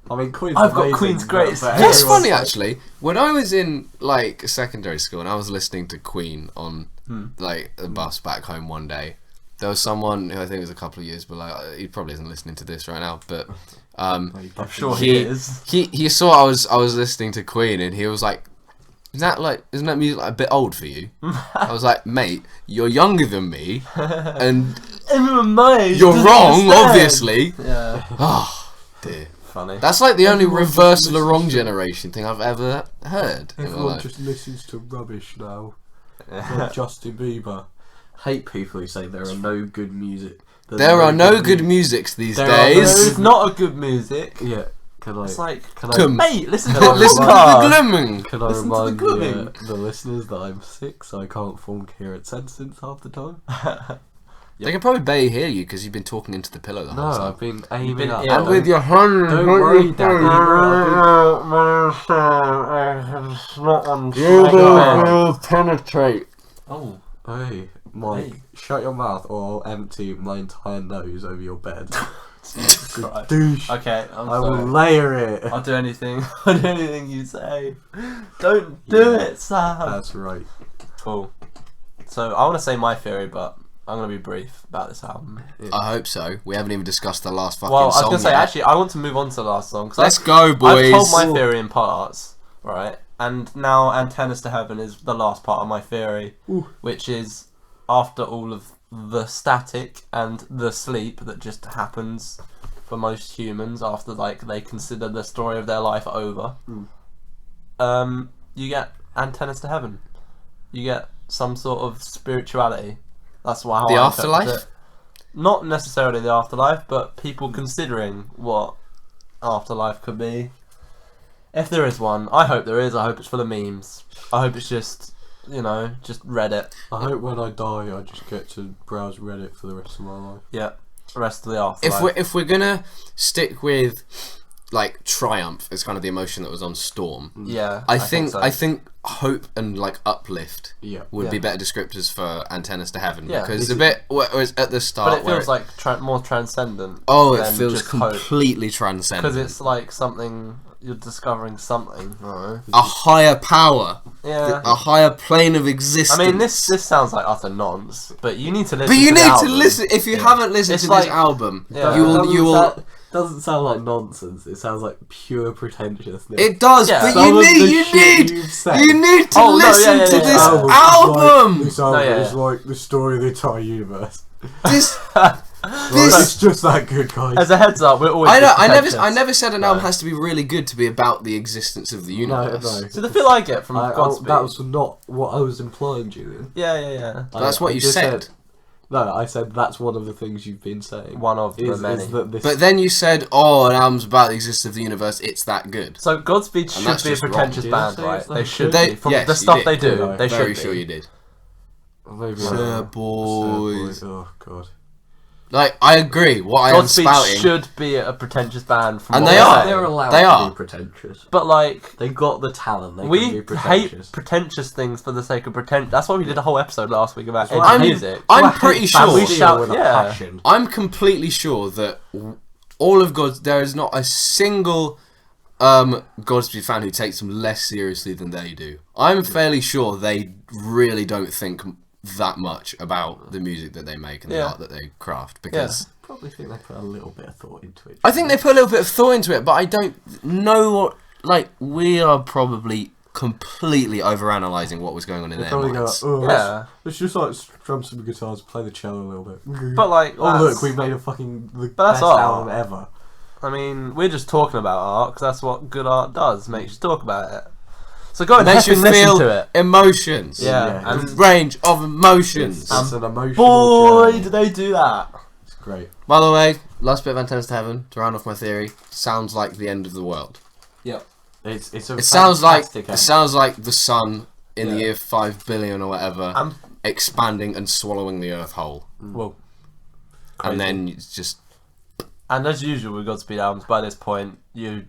S4: I mean, Queen's
S3: I've got
S4: amazing,
S3: Queen's
S4: but-
S3: greatest
S4: but
S3: hits.
S2: That's
S4: everyone's
S2: funny
S4: like-
S2: actually. When I was in like secondary school and I was listening to Queen on like a bus back home one day, there was someone who I think was a couple of years below. He probably isn't listening to this right now, but
S3: I'm sure
S2: he
S3: he is.
S2: he saw I was listening to Queen and he was like, Isn't that music like a bit old for you? I was like, mate, you're younger than me, and you're wrong, obviously.
S3: Yeah.
S2: Oh dear.
S3: Funny.
S2: That's like the only
S4: Everyone
S2: reverse
S4: just
S2: of the
S4: listens
S2: wrong
S4: to-
S2: generation thing I've ever heard. in my
S4: Everyone
S2: life.
S4: just listens to rubbish now. Like Justin Bieber. Hate people who say there are no good music.
S2: There are no good musics these
S4: There are
S2: days.
S3: There is not a good music.
S4: Yeah. Can I?
S3: It's like,
S4: Can
S2: Come.
S3: mate, listen to
S4: Can I
S3: the
S2: Listen to
S3: podcast.
S2: the glimming.
S4: Can I
S3: Listen to the
S4: remind
S3: glooming.
S4: the listeners that I'm sick, so I can't form coherent sentence half the time?
S2: They can probably barely hear you because you've been talking into the pillow the
S4: No,
S2: whole time.
S4: I've been aiming
S3: been
S4: up.
S3: ill.
S2: And with your hand.
S4: Don't worry, Daddy.
S2: will penetrate.
S3: Oh,
S4: Hey, Mike,
S3: Hey.
S4: shut your mouth or I'll empty my entire nose over your bed.
S3: Jesus Christ.
S4: Douche.
S3: Okay, I'm
S4: I
S3: sorry.
S4: will layer it.
S3: I'll do anything. I'll do anything you say. Don't do it, Sam.
S4: That's right.
S3: Cool. So I want to say my theory, but I'm gonna be brief about this album.
S2: I hope so. We haven't even discussed the last fucking
S3: Well, I was
S2: song
S3: gonna say
S2: yet.
S3: actually, I want to move on to the last song. 'Cause
S2: Let's go, boys.
S3: I've told my theory in parts, right? And now Antennas to Heaven is the last part of my theory, which is after all of the static and the sleep that just happens for most humans after like they consider the story of their life over. You get Antennas to Heaven. You get some sort of spirituality. That's why
S2: The
S3: I
S2: afterlife?
S3: interpret it. Not necessarily the afterlife, but people considering what afterlife could be. If there is one, I hope there is. I hope it's full of memes. I hope it's just, just Reddit.
S4: I hope when I die, I just get to browse Reddit for the rest of my life.
S3: Yeah, the rest of the afterlife.
S2: If we're gonna stick with like triumph as kind of the emotion that was on Storm,
S3: Yeah,
S2: I think
S3: so.
S2: hope and like uplift
S4: Yeah.
S2: would
S3: Yeah.
S2: be better descriptors for Antennas to Heaven
S3: Yeah.
S2: because the bit whereas at the start,
S3: But it
S2: where
S3: feels like more transcendent.
S2: it
S3: than
S2: feels
S3: just hope.
S2: completely transcendent.
S3: Because it's like something you're discovering something. I don't know.
S2: a higher power,
S3: Yeah.
S2: a higher plane of existence.
S3: I mean, this sounds like utter nonce, but you need to listen.
S2: But you
S3: to the
S2: need to
S3: album.
S2: listen. If you haven't listened
S3: It's
S2: to
S3: like-
S2: this album,
S3: Yeah.
S2: you will.
S4: Doesn't sound like nonsense. It sounds like pure pretentiousness.
S2: It does,
S3: Yeah.
S2: but
S4: Some
S2: you
S4: of the
S2: need
S4: shit you've said.
S2: you need to
S3: Oh, no,
S2: listen
S3: yeah,
S2: to
S3: yeah,
S2: this
S3: yeah.
S2: album.
S4: This album
S3: yeah.
S4: is like the story of the entire universe.
S2: This
S4: It's just that good, guys.
S3: As a heads up, we're always.
S2: I
S3: pretentious.
S2: never said an album
S3: No.
S2: has to be really good to be about the existence of the
S4: No,
S2: universe.
S4: no.
S3: So the feel I get from
S4: That
S3: Godspeed.
S4: was not what I was implying, Julian.
S3: Yeah.
S2: That's what you
S4: just
S2: said.
S4: No, I said that's one of the things you've been saying.
S3: One of the
S4: Is
S3: many.
S4: that this
S2: But then you said, "Oh, an album's about the existence of the universe. It's that good."
S3: So Godspeed should
S2: that's
S3: be a
S2: just wrong.
S3: pretentious
S4: Did I
S3: band,
S4: say
S3: right?
S4: it's
S3: They
S4: like
S3: should
S2: They-
S3: be. From
S2: yes,
S3: the
S2: you
S3: stuff
S2: did.
S3: they do,
S4: Did I?
S3: they
S2: Very
S3: should
S2: sure
S3: be.
S2: you did.
S4: maybe
S2: Sir boys.
S4: Oh god.
S2: Like I agree. What I am
S3: Godspeed
S2: spouting,
S3: should be a pretentious band. From
S2: And
S3: what
S2: they
S3: we're
S2: are.
S3: saying.
S4: They're allowed
S2: They
S4: to
S2: are.
S4: be pretentious.
S3: But like,
S4: They got the talent. They can
S3: we
S4: be
S3: hate
S4: pretentious.
S3: pretentious things for the sake of pretend. That's why we did a whole episode last week about
S4: That's why
S3: edgy
S4: I-
S3: music.
S2: I'm
S4: I hate
S2: pretty
S4: Bad
S2: sure.
S3: we
S4: Steel
S3: shout-
S4: with a
S3: yeah.
S4: passion.
S2: I'm completely sure that all of God's there is not a single Godspeed fan who takes them less seriously than they do. I'm fairly sure they really don't think that much about the music that they make and the
S3: Yeah.
S2: art that they craft because
S4: Probably think they put a little bit of thought into it.
S2: I think they put a little bit of thought into it, but I don't know what. Like, we are probably completely overanalyzing what was going on in
S4: They
S2: their
S4: probably go,
S2: minds.
S4: oh,
S3: Yeah.
S4: let's just like strum some guitars, play the cello a little bit.
S3: But like,
S4: oh
S3: that's-
S4: look, we made a fucking the
S3: But that's
S4: best
S3: art.
S4: album ever.
S3: I mean, we're just talking about art because that's what good art does. Makes you talk about it. So go and
S2: Makes you
S3: listen
S2: feel
S3: to it.
S2: emotions.
S3: Yeah,
S4: Yeah.
S3: and
S2: A range of emotions.
S4: It's an emotional
S3: boy,
S4: journey.
S3: do they do that!
S4: It's great.
S2: By the way, last bit of Antennas to Heaven, to round off my theory, sounds like the end of the world.
S4: It's a
S2: It sounds like
S4: fantastic
S2: the sun in the
S3: Yeah.
S2: year 5 billion or whatever,
S3: I'm-
S2: expanding and swallowing the earth whole.
S3: Well,
S2: And then it's just
S3: and as usual with Godspeed albums, by this point, your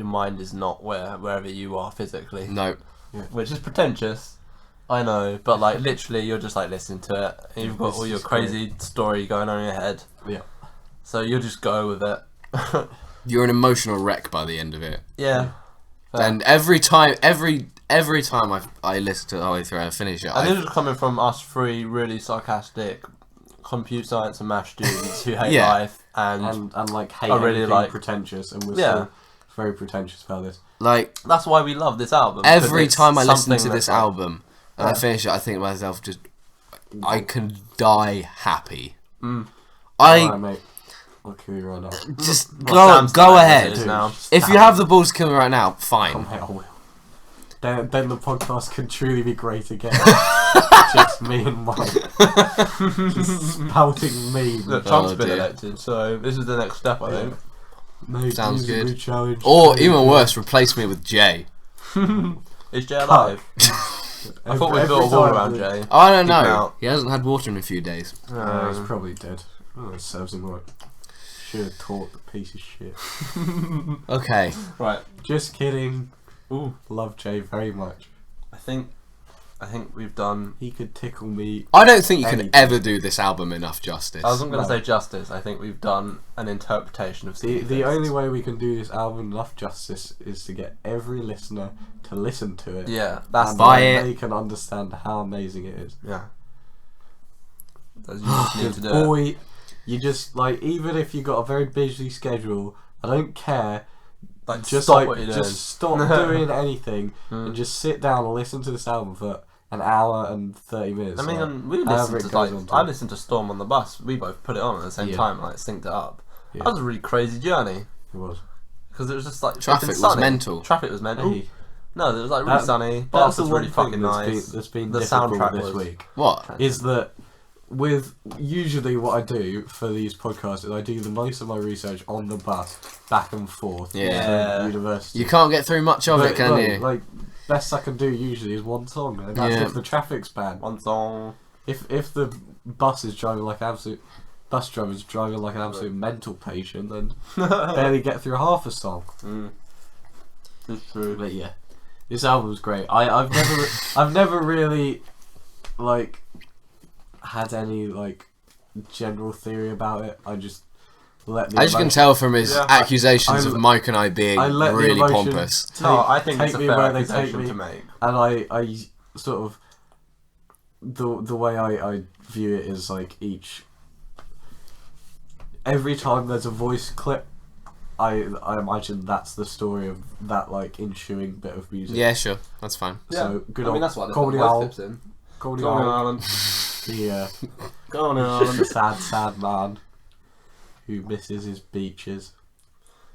S3: mind is not wherever you are physically,
S2: no.
S3: which is pretentious. I know, but like literally, you're just like listening to it. And you've got
S4: This
S3: all your
S4: is
S3: crazy story going on in your head.
S4: Yeah.
S3: So you'll just go with it.
S2: You're an emotional wreck by the end of it.
S3: Yeah. Fair.
S2: And every time I listen to it the whole way through and I finish it,
S3: And this is coming from us three really sarcastic computer science and math students who hate
S2: Yeah.
S3: life and
S4: and like hate
S3: I really
S4: anything
S3: like-
S4: pretentious and was
S3: Yeah.
S4: still very pretentious about this.
S2: Like,
S3: That's why we love this album.
S2: every
S3: 'cause it's
S2: time I listen
S3: something
S2: to this
S3: that's like-
S2: album and I finish it, I think to myself, just, I can die happy.
S4: Alright, mate. I'll kill you right now.
S2: Just
S3: Well, Sam's
S2: go
S3: dying
S2: ahead.
S3: as it is now.
S2: If you have the balls to kill me right now,
S4: Oh,
S2: fine.
S4: mate, I will. Then the podcast can truly be great again. Just me and Mike. Just spouting memes.
S3: Look, Trump's
S2: Oh,
S3: been
S2: dear.
S3: elected, so this is the next step, I think.
S4: Mate,
S2: Sounds
S4: use a
S2: good.
S4: challenge.
S2: Or, even worse, replace me with Jay.
S3: Is Jay alive? I thought we built a wall around Jay.
S2: Oh, I don't
S3: Keep him
S2: know.
S3: out.
S2: He hasn't had water in a few days.
S4: He's probably dead. Oh, it serves him right. Should have taught the piece of shit.
S2: Okay.
S3: Right.
S4: Just kidding.
S3: Ooh.
S4: Love Jay very much.
S3: I think we've done.
S4: He could tickle me.
S2: I don't think you can
S4: Anything.
S2: ever do this album enough justice.
S3: I wasn't going to
S4: No.
S3: say justice. I think we've done an interpretation of
S4: The only way we can do this album enough justice is to get every listener to listen to it.
S3: Yeah, that's
S4: and
S2: Buy
S4: then
S2: it.
S4: they can understand how amazing it is.
S3: Yeah. You just need to do it.
S4: Boy, you just like, even if you got a very busy schedule, I don't care.
S3: Like,
S4: Just
S3: stop
S4: like,
S3: what you're doing.
S4: just stop doing anything and just sit down and listen to this album for an hour and 30 minutes.
S3: I mean,
S4: like,
S3: and we
S4: however
S3: listened
S4: it
S3: to
S4: goes
S3: like
S4: on to.
S3: I listened to Storm on the bus. We both put it on at the same
S4: Yeah.
S3: time, like synced it up.
S4: Yeah.
S3: That was a really crazy journey
S4: It was.
S3: because it was just like
S2: Traffic
S3: fucking
S2: was
S3: sunny.
S2: mental.
S3: Traffic was mental.
S4: Hey,
S3: No, it was like really
S4: That-
S3: sunny.
S4: that's
S3: Bus
S4: the
S3: was
S4: one
S3: really
S4: thing
S3: fucking
S4: that's
S3: nice.
S4: that's been
S3: The
S4: difficult
S3: soundtrack
S4: this
S3: was-
S4: week.
S2: What?
S4: Is that with usually what I do for these podcasts is I do the most of my research on the bus back and forth
S2: Yeah.
S4: to university.
S2: You can't get through much of it,
S4: But,
S2: can
S4: like,
S2: you?
S4: Like, best I can do usually is one song, and that's
S2: Yeah.
S4: if the traffic's bad.
S3: One song.
S4: If the bus is driving like an absolute bus driver's driving like an absolute mental patient, then barely get through half a song.
S3: It's true.
S4: But yeah, this album's great. I've never really like had any like general theory about it. I just let the
S2: As you can
S4: emotion-
S2: tell from his
S3: Yeah.
S2: accusations
S4: I-
S2: of Mike and I being
S4: I let the
S2: really
S4: emotion
S2: pompous.
S3: No, I think
S4: take
S3: it's a
S4: me
S3: fair
S4: where they take
S3: accusation
S4: me.
S3: to make.
S4: And I sort of the way I view it is like every time there's a voice clip, I imagine that's the story of that like ensuing bit of music.
S2: Yeah, sure. That's fine.
S4: So good
S3: I mean,
S4: old
S3: that's why the
S4: Goldie
S3: voice
S4: Owl.
S3: clips in.
S4: Goldie
S3: Go on,
S4: Owl.
S3: Alan.
S4: The
S3: Go on,
S4: just a
S3: Alan.
S4: sad man who misses his beaches.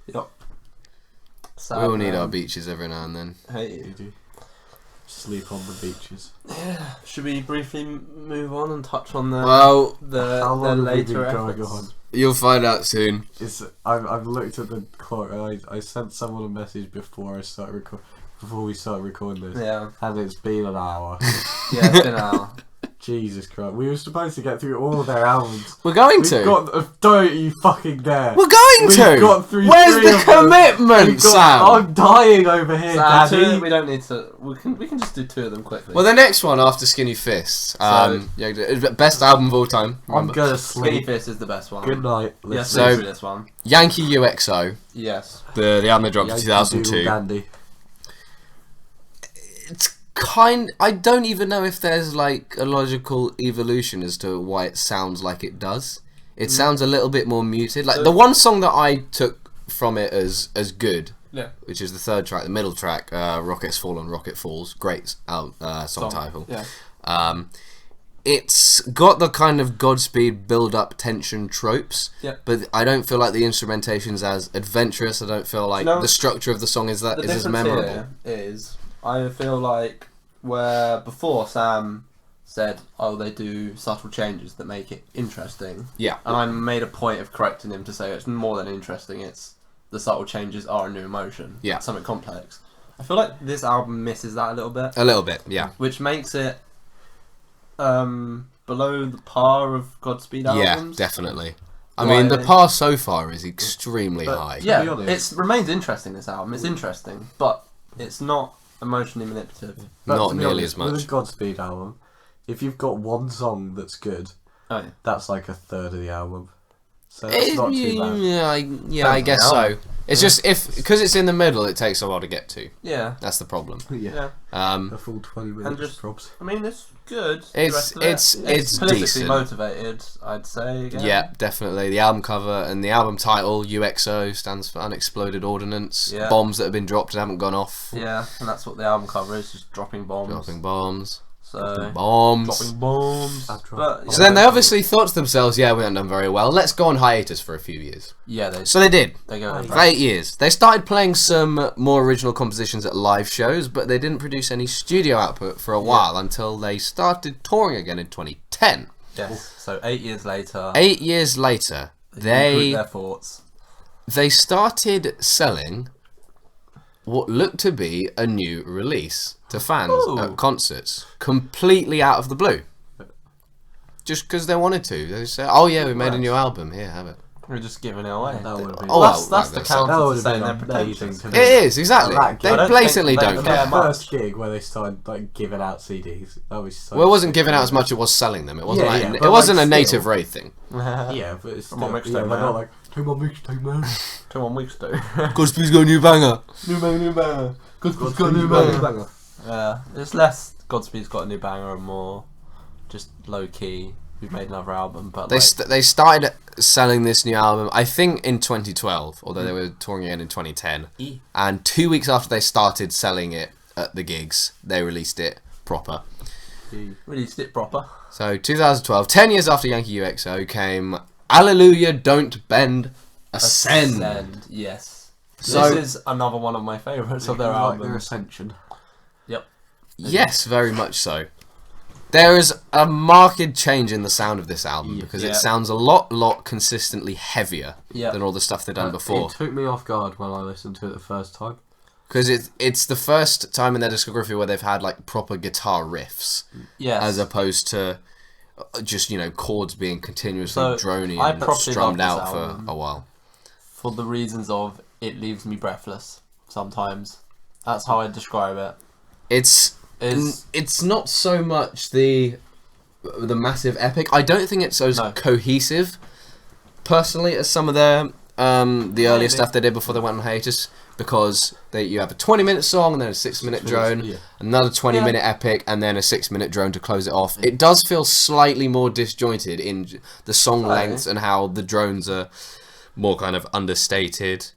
S3: Yep.
S2: We all need our beaches every now and then.
S3: Hey,
S4: You do sleep on the beaches.
S3: should we briefly move on and touch on the
S2: Well,
S3: the,
S4: How
S3: the
S4: long have we
S3: later
S4: been going
S3: efforts?
S4: on?
S2: you'll find out soon.
S4: I've looked at the clock and I sent someone a message before we started recording this,
S3: Yeah,
S4: and it's been an hour.
S3: yeah, it's been an hour.
S4: Jesus Christ, we were supposed to get through all of their albums.
S2: We're going
S4: We've
S2: to.
S4: got don't you fucking dare.
S2: We're going
S4: We've
S2: to.
S4: got through
S2: Where's
S4: 3
S2: the
S4: of them.
S2: commitment,
S4: We've got-
S2: Sam?
S4: I'm dying over here, Daddy.
S3: We don't need to. We can just do 2 of them quickly.
S2: Well, the next one after Skinny Fists. Yeah, best album of all time.
S4: I'm
S2: Remember.
S4: gonna
S3: Skinny
S4: sleep.
S3: Fist is the best one.
S4: Good night.
S3: Yes,
S2: So-
S3: so, this one.
S2: Yankee UXO,
S3: Yes.
S2: the album they dropped in
S4: Yankee
S2: 2002.
S4: Doodle Dandy.
S2: It's I don't even know if there's like a logical evolution as to why it sounds like it does. It sounds a little bit more muted. Like
S3: So-
S2: the one song that I took from it as good,
S3: Yeah.
S2: which is the third track, the middle track, Rockets Fall and Rocket Falls. Great song title.
S3: Yeah.
S2: It's got the kind of Godspeed build-up tension tropes,
S3: Yeah.
S2: but I don't feel like the instrumentation's as adventurous. I don't feel like
S3: No.
S2: the structure of the song is
S3: The
S2: as
S3: difference
S2: memorable.
S3: here is, I feel like where before Sam said, "Oh, they do subtle changes that make it interesting,"
S2: Yeah.
S3: and I made a point of correcting him to say it's more than interesting. It's the subtle changes are a new emotion.
S2: Yeah.
S3: Something complex. I feel like this album misses that a little bit,
S2: A little bit, yeah.
S3: which makes it below the par of Godspeed albums.
S2: Yeah, definitely. I
S3: Right.
S2: mean, the par so far is extremely
S3: But,
S2: high.
S3: yeah,
S4: be honest-
S3: it remains interesting. This album, it's interesting, but it's not emotionally manipulative.
S4: But
S2: Not
S4: to be
S2: nearly
S4: honest,
S2: as much.
S4: With a Godspeed album, if you've got one song that's good,
S3: Oh yeah.
S4: that's like a third of the album. So that's not too bad.
S2: Yeah, I guess so. It's just because it's in the middle, it takes a while to get to.
S3: Yeah.
S2: That's the problem.
S3: Yeah.
S4: A full 20 minutes.
S3: And just
S4: props.
S3: I mean, it's good.
S2: It's
S3: politically
S2: decent.
S3: motivated, I'd say. Again.
S2: Yeah, definitely. The album cover and the album title, UXO, stands for Unexploded Ordnance.
S3: Yeah.
S2: Bombs that have been dropped and haven't gone off.
S3: Yeah, and that's what the album cover is, just dropping bombs.
S2: Dropping bombs.
S3: So
S2: Bombs.
S3: dropping bombs. But,
S2: So then they obviously thought to themselves, yeah, we haven't done very well. Let's go on hiatus for a few years.
S3: Yeah,
S2: So they did.
S3: they go
S2: For 8 years. They started playing some more original compositions at live shows, but they didn't produce any studio output for a while until they started touring again in 2010.
S3: Yes. So 8 years later.
S2: 8 years later,
S3: Recruit
S2: they
S3: their thoughts.
S2: started selling what looked to be a new release to fans at concerts, completely out of the blue. Just because they wanted to. They said, oh yeah, we made a new album, here, have it.
S3: We're just giving it away.
S4: That would have been.
S2: Oh,
S3: that's
S2: well,
S3: the
S2: that
S3: counter
S4: would
S3: to
S4: have
S3: saying
S4: been
S3: they're
S4: amazing
S3: pretentious.
S4: to
S2: It is, exactly.
S4: That
S2: They
S4: gig.
S2: blatantly
S3: I don't
S2: don't
S3: think
S2: care.
S3: they-
S4: the first gig where they started like giving out CDs. That was so.
S2: Well, it wasn't giving out as much, it was selling them. It wasn't
S4: Yeah,
S2: like,
S4: yeah,
S2: it
S4: but,
S2: wasn't
S4: like,
S2: a native
S4: still.
S2: rate thing.
S4: Yeah, but it's
S3: Come on,
S4: still,
S3: mixtape,
S4: yeah,
S3: man.
S4: they're not like, take my mixtape, man.
S3: 2 1 weeks though.
S2: Godspeed's got a new banger.
S3: New banger. Godspeed's got a new banger. Yeah, it's less Godspeed's got a new banger and more just low key. We've made another album, but
S2: They started selling this new album, I think, in 2012, although they were touring again in 2010. And 2 weeks after they started selling it at the gigs, they released it proper.
S3: released it proper.
S2: So 2012, 10 years after Yankee UXO, came Alleluia Don't Bend, Ascend.
S3: Yes.
S2: So-
S3: this is another one of my favourites of their
S4: like their
S3: albums.
S4: Ascension.
S3: Yep.
S2: Yes, very much so. There is a marked change in the sound of this album because
S3: Yeah.
S2: it sounds a lot consistently heavier
S3: Yeah.
S2: than all the stuff they've done before.
S4: It took me off guard when I listened to it the first time.
S2: Because it's the first time in their discography where they've had like proper guitar riffs,
S3: Yes.
S2: as opposed to just chords being continuously
S3: So,
S2: drony
S3: I
S2: and
S3: properly
S2: strummed
S3: love
S2: out
S3: this
S2: for
S3: album.
S2: a while.
S3: For the reasons of it leaves me breathless sometimes. That's how I describe it.
S2: It's not so much the massive epic. I don't think it's as cohesive, personally, as some of their the earlier stuff they did before they went on hiatus. Because you have a 20-minute song and then a 6-minute drone, another 20-minute epic, and then a 6-minute drone to close it off. It does feel slightly more disjointed in the song lengths and how the drones are more kind of understated.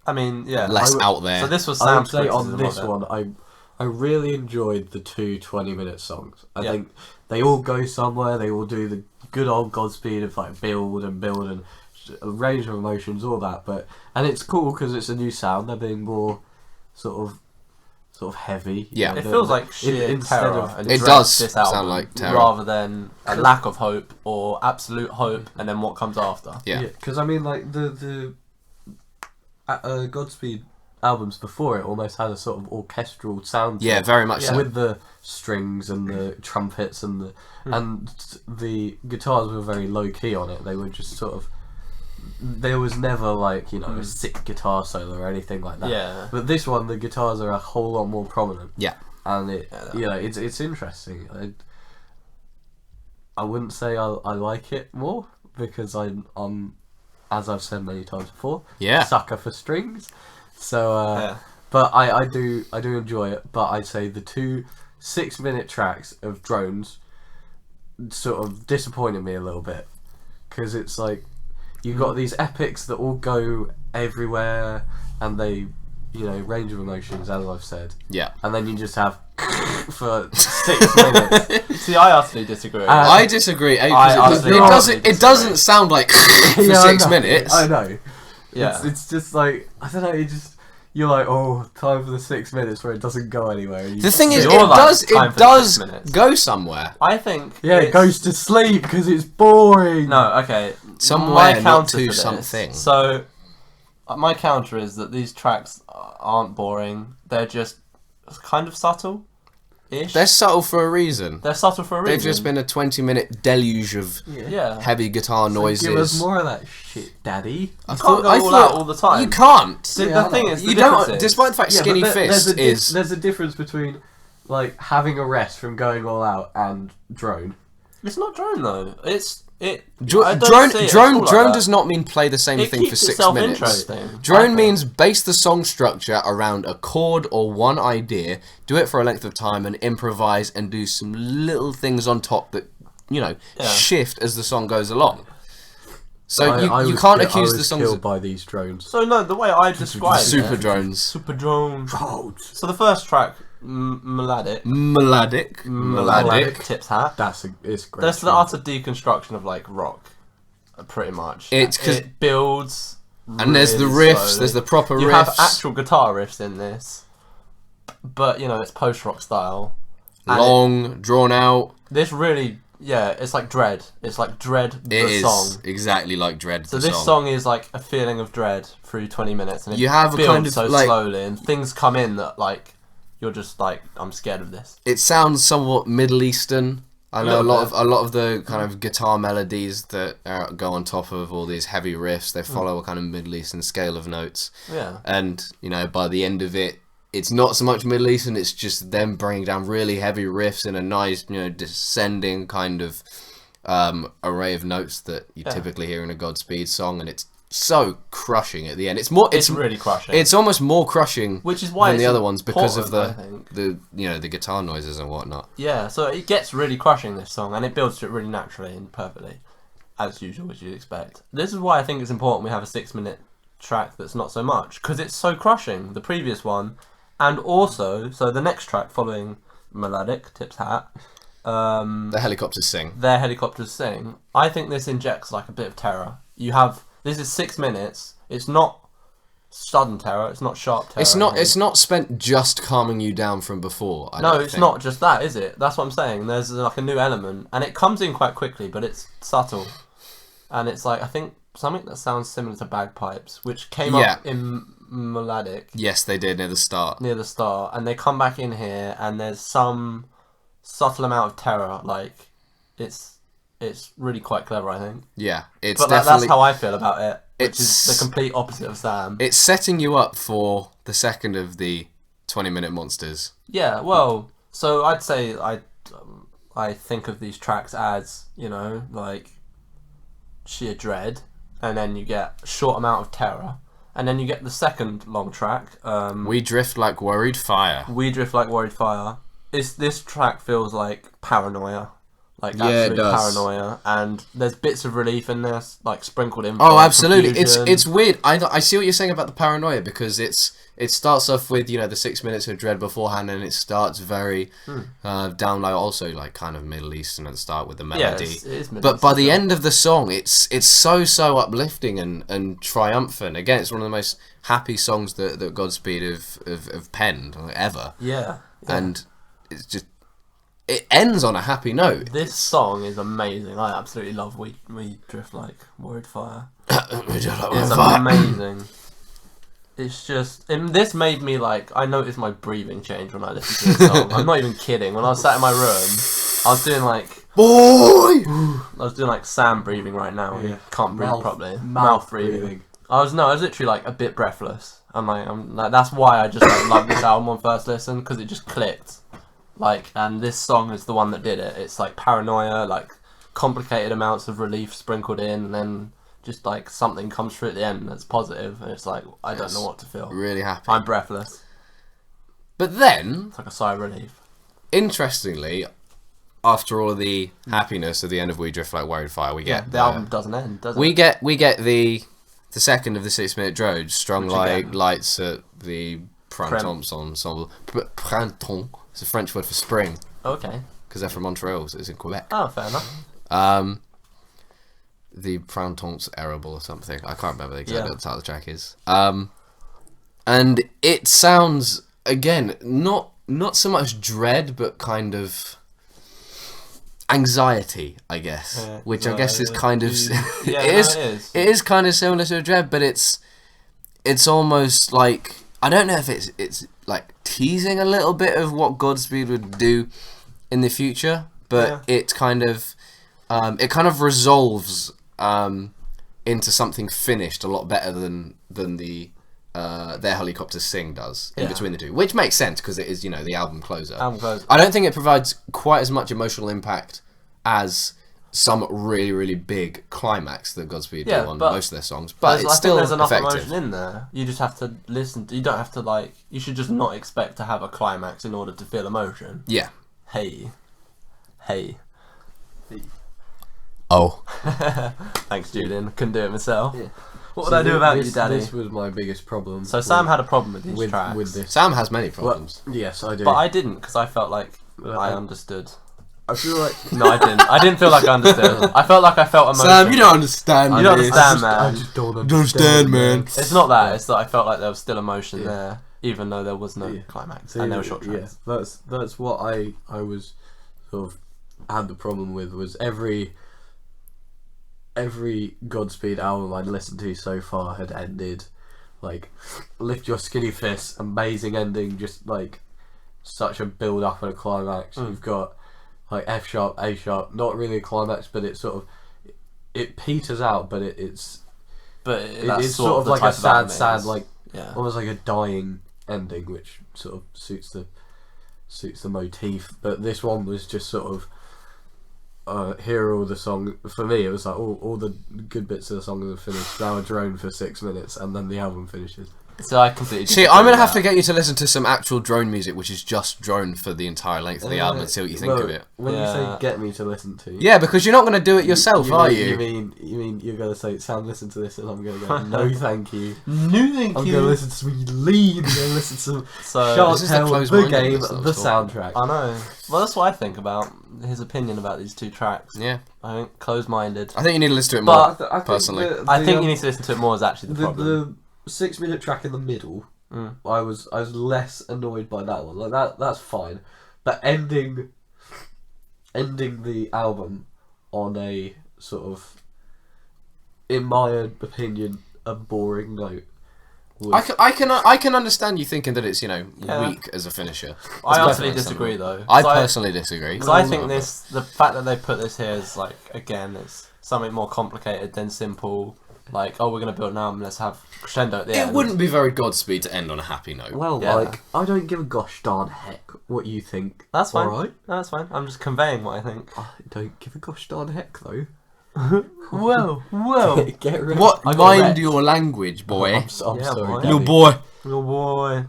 S3: I mean, yeah.
S2: Less out there.
S3: So this was
S4: I would
S3: Sam's
S4: say on
S3: criticism
S4: this
S3: of it.
S4: one, I really enjoyed the two 20-minute songs. I think they all go somewhere. They all do the good old Godspeed of like build and a range of emotions, all that. And it's cool because it's a new sound. They're being more sort of heavy.
S2: Yeah.
S3: It feels like sheer
S4: instead
S3: terror.
S4: of-
S3: and
S2: It
S3: dread,
S2: does
S3: this album,
S2: sound like terror.
S3: rather than a lack of hope or absolute hope, and then what comes after.
S2: Yeah.
S4: Because I mean, like the Godspeed albums before it almost had a sort of orchestral sound. to
S2: Yeah,
S4: it.
S2: very much so.
S4: With the strings and the trumpets and the guitars were very low key on it. They were just sort of. There was never like a sick guitar solo or anything like that.
S3: Yeah.
S4: But this one, the guitars are a whole lot more prominent.
S2: Yeah.
S4: And it's interesting. I wouldn't say I like it more because I'm as I've said many times before, sucker for strings. So, but I do enjoy it. But I'd say the 2 6-minute tracks of drones sort of disappointed me a little bit because it's like you've got these epics that all go everywhere and they range of emotions, as I've said.
S2: Yeah.
S4: And then you just have for 6 minutes.
S3: See, I utterly disagree.
S2: I disagree. It doesn't sound like for
S4: Yeah,
S2: 6
S4: I know.
S2: minutes.
S4: I know.
S3: Yeah.
S4: It's just like I don't know. You're like, oh, time for the 6 minutes where it doesn't go anywhere.
S2: The thing is,
S3: You're like, time
S2: it
S3: for
S2: does
S3: 6 minutes.
S2: go somewhere.
S3: I think.
S4: it goes to sleep because it's boring.
S3: No, okay.
S2: Somewhere,
S3: My
S2: not
S3: counter
S2: to
S3: this-
S2: something.
S3: So, my counter is that these tracks aren't boring. They're just kind of subtle-ish.
S2: They're subtle for a reason.
S3: They're subtle for a reason.
S2: They've just been a 20-minute deluge of
S3: Yeah.
S2: heavy guitar noises.
S4: Give us more of that shit, Daddy.
S3: You can't go all out all the time.
S2: You can't.
S3: See, the thing is,
S2: You don't. Despite the fact Skinny
S4: but
S2: Fist
S4: there's a difference between like having a rest from going all out and drone.
S3: It's not drone though. I
S2: Drone
S3: don't see it at all like
S2: drone
S3: that.
S2: does not mean play the same
S3: It
S2: thing for
S3: keeps
S2: 6
S3: itself
S2: minutes.
S3: interesting, I
S2: Drone
S3: think.
S2: means base the song structure around a chord or one idea, do it for a length of time, and improvise and do some little things on top that shift as the song goes along. So you can't accuse the songs
S4: killed by these drones.
S3: So no, the way I describe
S2: super
S3: it,
S2: drones.
S3: super drone.
S4: Drones.
S3: So the first track, melodic
S2: Melodic.
S3: tips hat.
S4: It's great.
S3: That's the utter deconstruction of like rock, pretty much.
S2: It's 'cause-
S3: it builds,
S2: And there's the
S3: really
S2: riffs,
S3: slowly.
S2: there's the proper
S3: You
S2: riffs.
S3: have actual guitar riffs in this, but it's post rock style. And
S2: long, drawn out.
S3: this really, it's like Dread. It's like Dread the
S2: It is
S3: song.
S2: exactly like Dread.
S3: So
S2: the
S3: this song is like a feeling of dread through 20 minutes, and it
S2: You have a
S3: builds
S2: kind of,
S3: so
S2: like-
S3: slowly, and things come in that like you're just like, I'm scared of this.
S2: It sounds somewhat Middle Eastern. I know a
S3: little
S2: lot of the kind of guitar melodies that go on top of all these heavy riffs. They follow a kind of Middle Eastern scale of notes.
S3: Yeah.
S2: And by the end of it, it's not so much Middle Eastern. It's just them bringing down really heavy riffs in a nice, descending kind of array of notes that you typically hear in a Godspeed song, and it's so crushing at the end. It's
S3: really crushing.
S2: It's almost more crushing,
S3: Which is why
S2: than the
S3: it's
S2: other ones because of
S3: important, I think.
S2: the guitar noises and whatnot.
S3: Yeah, so it gets really crushing, this song, and it builds to it really naturally and perfectly, as usual, as you'd expect. This is why I think it's important we have a 6-minute track that's not so much, because it's so crushing, the previous one, and also, so the next track following Melodic, Tips Hat,
S2: The helicopters sing.
S3: Their Helicopters Sing, I think this injects like a bit of terror. This is 6 minutes, it's not sudden terror, it's not sharp terror.
S2: It's not spent just calming you down from before. I
S3: No,
S2: don't
S3: it's
S2: think.
S3: not just that, is it? That's what I'm saying. There's like a new element, and it comes in quite quickly, but it's subtle, and it's like, I think something that sounds similar to bagpipes, which came up in Melodic
S2: Yes, they did near the start.
S3: near the start, and they come back in here, and there's some subtle amount of terror. Like it's really quite clever, I think.
S2: Yeah, it's
S3: But
S2: definitely.
S3: that's how I feel about it. Which is
S2: It's-
S3: the complete opposite of Sam.
S2: It's setting you up for the second of the 20-minute monsters.
S3: Yeah, well, so I'd say I think of these tracks as, like sheer dread, and then you get a short amount of terror, and then you get the second long track.
S2: We drift like worried fire.
S3: We Drift Like Worried Fire. This track feels like paranoia. Like
S2: Yeah, it
S3: absolute
S2: does.
S3: paranoia, and there's bits of relief in this, like sprinkled in.
S2: Oh, absolutely.
S3: Confusion.
S2: It's weird. I see what you're saying about the paranoia, because it starts off with the 6 minutes of dread beforehand, and it starts very down low, also like kind of Middle Eastern at the start with the melody.
S3: it is Middle
S2: But by
S3: Eastern.
S2: the end of the song, it's so uplifting and triumphant. Again, it's one of the most happy songs that Godspeed have penned ever.
S3: Yeah.
S2: And it's just, it ends on a happy note.
S3: This song is amazing. I absolutely love We Drift Like Worried Fire. It's amazing. It's just, and this made me like, I noticed my breathing change when I listened to this song. I'm not even kidding. When I was sat in my room, I was doing like, Sam breathing right now. He can't breathe properly. Mouth breathing. I was literally like a bit breathless. I'm like, that's why I just love this album on first listen, because it just clicked. Like, and this song is the one that did it. It's like paranoia, like complicated amounts of relief sprinkled in, and then just like something comes through at the end that's positive, and it's like, I don't know what to feel.
S2: Really happy.
S3: I'm breathless.
S2: But then,
S3: It's like a sigh of relief.
S2: interestingly, after all of the happiness at the end of We Drift Like Worried Fire, we get
S3: The album doesn't end, does it?
S2: we get the second of the 6 minute droge, strung
S3: Which
S2: like
S3: again-
S2: lights at the Printemps ensemble. Printemps. It's a French word for spring,
S3: Okay.
S2: because they're from Montreal, so it's in Quebec.
S3: Oh, fair enough.
S2: The Printemps Arable or something. I can't remember exactly
S3: Yeah.
S2: what the title of the track is. And it sounds, again, not so much dread, but kind of anxiety, I guess.
S3: Yeah,
S2: which I guess is kind of
S3: Yeah,
S2: it is.
S3: no, it is.
S2: It is kind of similar to a dread, but it's almost like, I don't know if it's like teasing a little bit of what Godspeed would do in the future, but it kind of resolves into something finished a lot better than the Their Helicopters Sing does in between the two, which makes sense because it is the album closer.
S3: Album closer.
S2: I don't think it provides quite as much emotional impact as some really, really big climax that Godspeed do
S3: Yeah,
S2: on
S3: but
S2: most of their songs. But it's
S3: I
S2: still
S3: think there's enough
S2: effective.
S3: emotion in there. You just have to listen. You don't have to like. You should just not expect to have a climax in order to feel emotion.
S2: Yeah.
S3: Hey.
S2: Oh.
S3: Thanks, Julian. Couldn't do it myself.
S1: Yeah.
S3: What would I do without you, Daddy?
S1: This was my biggest problem.
S3: So Sam had a problem with these tracks.
S1: with this.
S2: Sam has many problems.
S1: Yes, I do.
S3: But I didn't, because I felt like
S1: Well,
S3: I understood.
S1: I feel like
S3: No, I didn't. I didn't feel like I understood. I felt like I felt emotion.
S2: Sam, you don't understand.
S3: You don't
S2: this.
S3: understand, man.
S1: I just don't
S2: understand, man.
S3: It's not that. It's that I felt like there was still emotion there, even though there was no climax
S1: See,
S3: and there were short tracks.
S1: Yeah, that's what I was sort of had the problem with, was every Godspeed album I'd listened to so far had ended like Lift Your Skinny Fists, amazing ending, just like such a build up and a climax. You've got like F sharp, A sharp, not really a climax, but it sort of it peters out, but it's
S3: That's
S1: sort of
S3: the
S1: like
S3: type
S1: a
S3: of album it
S1: sad
S3: is.
S1: like
S3: Yeah.
S1: almost like a dying ending, which sort of suits the motif. But this one was just sort of hear all the song. For me, it was like all the good bits of the song are finished. Now a drone for 6 minutes, and then the album finishes.
S3: So I completely.
S2: See, I'm gonna have to get you to listen to some actual drone music, which is just drone for the entire length of the album, and see what you think of it.
S1: When you
S3: Yeah.
S1: say get me to listen to,
S2: Yeah, because you're not gonna do it yourself, are you?
S1: You mean you're gonna say, Sam, listen to this, and I'm gonna go, no, thank you.
S3: No, thank
S1: I'm
S3: you.
S1: gonna listen to some Lead. I'm gonna listen to some
S3: So
S1: Shark
S2: This is the
S1: Tale, the
S2: close-mindedness
S1: game,
S2: that I
S1: the
S2: was talking
S1: soundtrack.
S3: I know. Well, that's what I think about his opinion about these two tracks.
S2: Yeah,
S3: I think closed-minded.
S2: I think you need to listen to it more.
S3: But
S1: I think
S2: personally.
S3: I think you need to listen to it more. Is actually the problem.
S1: The 6 minute track in the middle, I was less annoyed by that one. Like that's fine, but ending the album on a sort of, in my opinion, a boring note.
S2: I can understand you thinking that it's
S3: Yeah.
S2: weak as a finisher.
S3: I
S2: It's
S3: utterly
S2: definitely
S3: disagree,
S2: something.
S3: though.
S2: I personally disagree.
S3: Because I think the fact that they put this here is like, again, it's something more complicated than simple. Like, oh, we're gonna build an album. Let's have crescendo at the end.
S2: It wouldn't be very Godspeed to end on a happy note.
S1: Well,
S3: Yeah.
S1: like, I don't give a gosh darn heck what you think.
S3: That's fine.
S1: Alright?
S3: No, that's fine. I'm just conveying what I think.
S1: I don't give a gosh darn heck though.
S3: Whoa, whoa,
S1: Get rid.
S2: What?
S1: I got
S2: Mind
S1: wrecked.
S2: your language, boy.
S1: I'm
S3: Yeah,
S1: sorry,
S3: boy.
S1: Daddy.
S2: Little boy.
S3: little boy.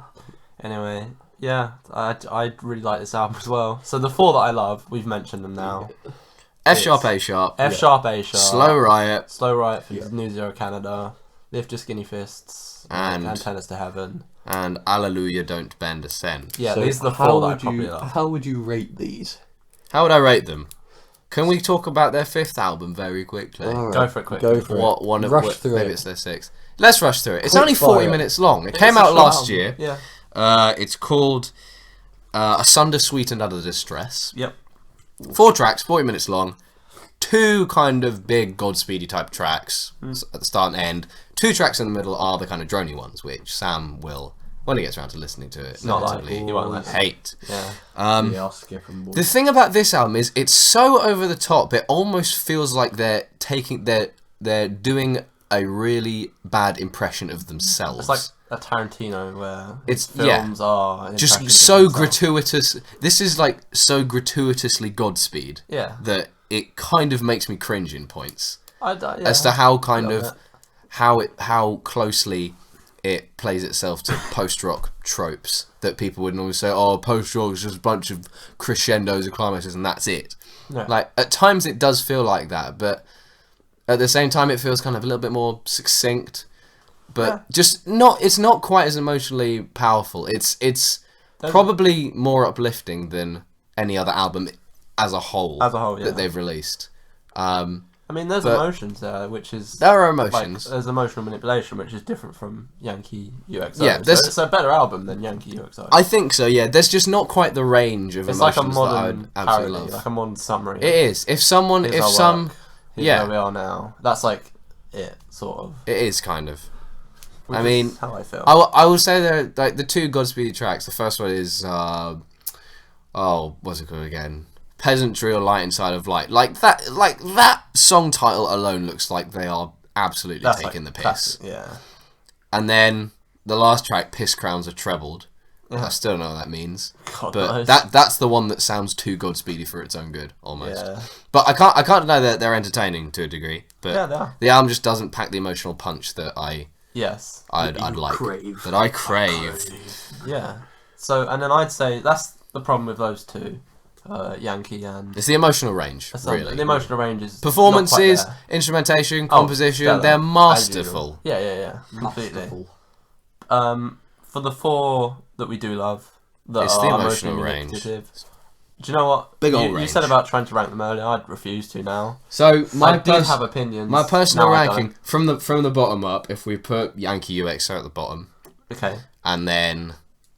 S3: Anyway, yeah, I really like this album as well. So the four that I love, we've mentioned them now.
S2: F sharp, A sharp.
S3: F sharp, A sharp,
S2: Slow Riot.
S3: Slow Riot for New Zero Canada, Lift Your Skinny Fists,
S2: And-
S3: Tennis to Heaven.
S2: And Alleluia Don't Bend Ascend.
S3: Yeah,
S1: So
S3: these are the
S1: how
S3: four that I
S1: would
S3: probably
S1: you
S3: love.
S1: how would you rate these?
S2: How would I rate them? Can we talk about their fifth album very quickly?
S1: Alright,
S3: Go for it quick.
S1: Go for
S2: What
S1: it.
S2: one of
S1: Rush
S2: what,
S1: through
S2: maybe
S1: it.
S2: it's their sixth. Let's rush through it. It's
S1: Quick
S2: only 40
S1: fire.
S2: minutes long. It
S3: It's
S2: came
S3: a
S2: out
S3: short
S2: last
S3: album.
S2: year.
S3: Yeah.
S2: It's called Asunder, Sweet and Under Distress.
S3: Yep.
S2: 4 tracks, 40 minutes long. 2 kind of big Godspeedy type tracks at the start and end. 2 tracks in the middle are the kind of drony ones, which Sam will, when he gets around to listening to it,
S3: not like
S2: inevitably
S3: he won't like it.
S2: hate.
S3: Yeah.
S1: Yeah, I'll skip them.
S2: The thing about this album is it's so over the top. It almost feels like they're doing a really bad impression of themselves.
S3: It's like a Tarantino where
S2: It's-
S3: films are
S2: just
S3: impressions of
S2: so
S3: themselves.
S2: gratuitous. This is like so gratuitously Godspeed
S3: Yeah.
S2: that it kind of makes me cringe in points
S3: Yeah.
S2: as to how kind
S3: Love
S2: of
S3: it.
S2: how closely it plays itself to post-rock tropes that people would normally say, oh, post-rock is just a bunch of crescendos and climaxes and that's it.
S3: Yeah.
S2: Like, at times it does feel like that, but at the same time it feels kind of a little bit more succinct, but just not, it's not quite as emotionally powerful. It's probably more uplifting than any other album as a whole,
S3: yeah.
S2: that they've released.
S3: I mean, there's
S2: but-
S3: emotions there, which is
S2: There are
S3: like,
S2: emotions.
S3: there's emotional manipulation, which is different from Yankee UXO.
S2: Yeah,
S3: so
S2: there's-
S3: it's a better album than Yankee UXO.
S2: I think so, yeah. There's just not quite the range of
S3: It's like
S2: emotions
S3: a
S2: that I
S3: modern
S2: would absolutely
S3: parody,
S2: love.
S3: like a modern summary.
S2: It is. If someone,
S3: Here's
S2: if
S3: our
S2: some,
S3: work, here's
S2: yeah.
S3: where we are now. That's like it, sort of.
S2: it is kind of.
S3: Which
S2: I mean,
S3: is how I feel.
S2: I will say that like the 2 Godspeed tracks. The first one is what's it called again? Peasantry or Light Inside of Light. Like that song title alone looks like they are absolutely
S3: That's
S2: taking
S3: like
S2: the piss.
S3: classic, yeah.
S2: And then the last track, Piss Crowns Are Trebled, I still don't know what that means.
S3: God
S2: But
S3: knows.
S2: that's the one that sounds too Godspeedy for its own good, almost.
S3: Yeah.
S2: But I can't deny that they're entertaining to a degree. But
S3: Yeah, they are.
S2: the album just doesn't pack the emotional punch that I'd like.
S4: crave.
S2: That I crave.
S3: Yeah. So, and then I'd say that's the problem with those two, Yankee and...
S2: It's the emotional range,
S3: That's
S2: really.
S3: The emotional range is
S2: Performances,
S3: not quite
S2: instrumentation,
S3: there.
S2: composition,
S3: stellar,
S2: they're
S3: as
S2: masterful.
S3: usual. Yeah. Completely.
S4: Masterful.
S3: For the four that we do love, that
S2: It's
S3: are
S2: the emotional
S3: emotionally
S2: range.
S3: manipulative, do you know what?
S2: Big old
S3: You
S2: range.
S3: said about trying to rank them earlier. I'd refuse to now.
S2: So
S3: I did have opinions.
S2: my personal
S3: now I
S2: ranking from the bottom up, if we put Yankee UXO at the bottom,
S3: don't. Okay.
S2: and then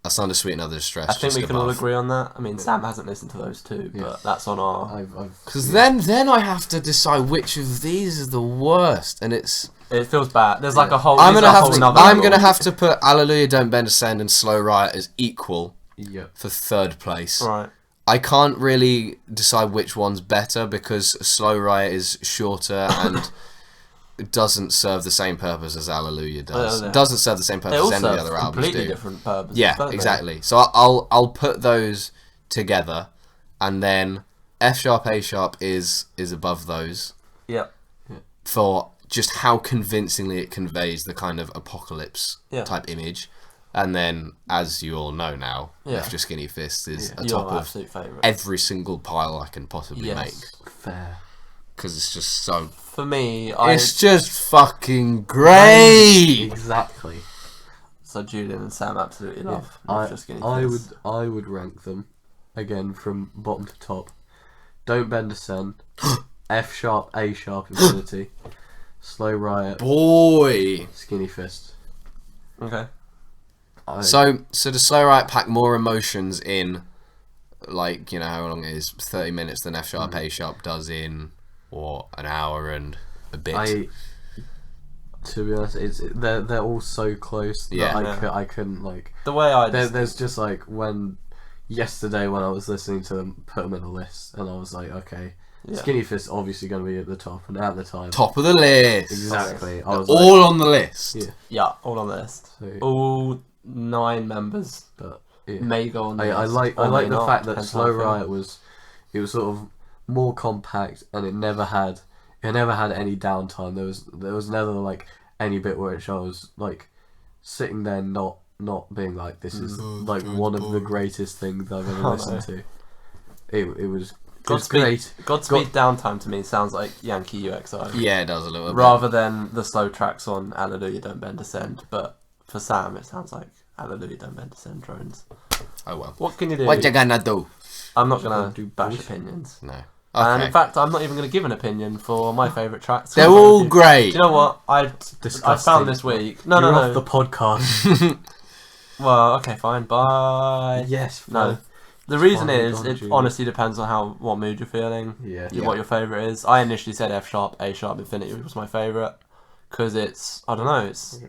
S2: A Son to Sweeten Other Distress.
S3: I think
S2: just
S3: we can all
S2: above.
S3: agree on that. I mean, Sam hasn't listened to those two, but that's on our...
S2: Because then I have to decide which of these is the worst, and it's.
S3: It feels bad. There's like a whole...
S2: I'm gonna
S3: nother
S2: have to put Alleluia Don't Bend Ascend and Slow Riot as equal for third place.
S3: Right.
S2: I can't really decide which one's better because Slow Riot is shorter and it doesn't serve the same purpose as Alleluia does.
S3: Yeah.
S2: Doesn't serve the same
S3: They
S2: purpose
S3: all
S2: as any of
S3: serve
S2: the other albums
S3: completely
S2: do.
S3: different purposes.
S2: Yeah,
S3: don't they?
S2: exactly. So I'll put those together, and then F sharp A sharp is above those
S3: Yep.
S2: for just how convincingly it conveys the kind of apocalypse
S3: Yeah.
S2: type image. And then, as you all know now,
S3: Yeah.
S2: F Just Skinny Fist is
S3: Your
S2: atop of
S3: absolute favourite.
S2: every single pile I can possibly
S3: Yes.
S2: make.
S4: Fair.
S2: Because it's just so...
S3: For me,
S2: It's just fucking great!
S4: Exactly.
S3: So Julian and Sam absolutely love.
S4: I
S3: Just Skinny
S4: I
S3: Fist.
S4: would rank them again from bottom to top. Don't Bend Ascend, F sharp A sharp Infinity, Slow Riot,
S2: Boy!
S4: Skinny Fist.
S3: Okay.
S2: So does Slow Riot pack more emotions in, like, you know, how long it is, 30 minutes than F sharp A sharp does in, or an hour and a bit?
S4: To be honest, they're all so close that
S2: Yeah.
S4: I couldn't like.
S3: The way I
S4: There's just like yesterday when I was listening to them, put them in a list, and I was like, okay,
S3: Yeah.
S4: Skinny Fist obviously going to be at the top, and at the time,
S2: Top of the list!
S4: exactly. I
S2: They're
S4: was
S2: all
S4: like,
S2: on the list!
S4: Yeah.
S3: Yeah, all on the list.
S4: So,
S3: All 9 members
S4: but yeah.
S3: may go on the
S4: I
S3: list.
S4: like
S3: or may
S4: the
S3: not,
S4: fact that
S3: depends
S4: Slow
S3: how I feel.
S4: Riot was sort of more compact, and it never had any downtime. There was never like any bit where I was like sitting there not being like, this is like one of the greatest things I've ever listened to. It was great.
S3: Godspeed Downtime to me sounds like Yankee UXO.
S2: Yeah, it does a little bit.
S3: Rather than the slow tracks on Alleluia Don't Bend Ascend. But for Sam, it sounds like Alleluia Don't Bend Ascend drones.
S2: Oh well.
S3: What can you do?
S2: What you gonna do?
S3: I'm not going to
S4: Do
S3: bash
S4: bullshit.
S3: opinions.
S2: No.
S3: And
S2: Okay.
S3: in fact, I'm not even going to give an opinion for my favourite tracks.
S2: They're all
S3: Do
S2: great!
S3: you know what? I
S4: Disgusting.
S3: found this week. No.
S4: You're off the podcast.
S3: Well, okay, fine. Bye.
S4: Yes.
S3: No.
S4: fine.
S3: The reason
S4: Fine,
S3: is,
S4: gone,
S3: it
S4: Julie.
S3: honestly depends on what mood you're feeling.
S4: Yeah.
S3: What your favourite is. I initially said F sharp, A sharp, Infinity was my favourite. Because it's, I don't know, it's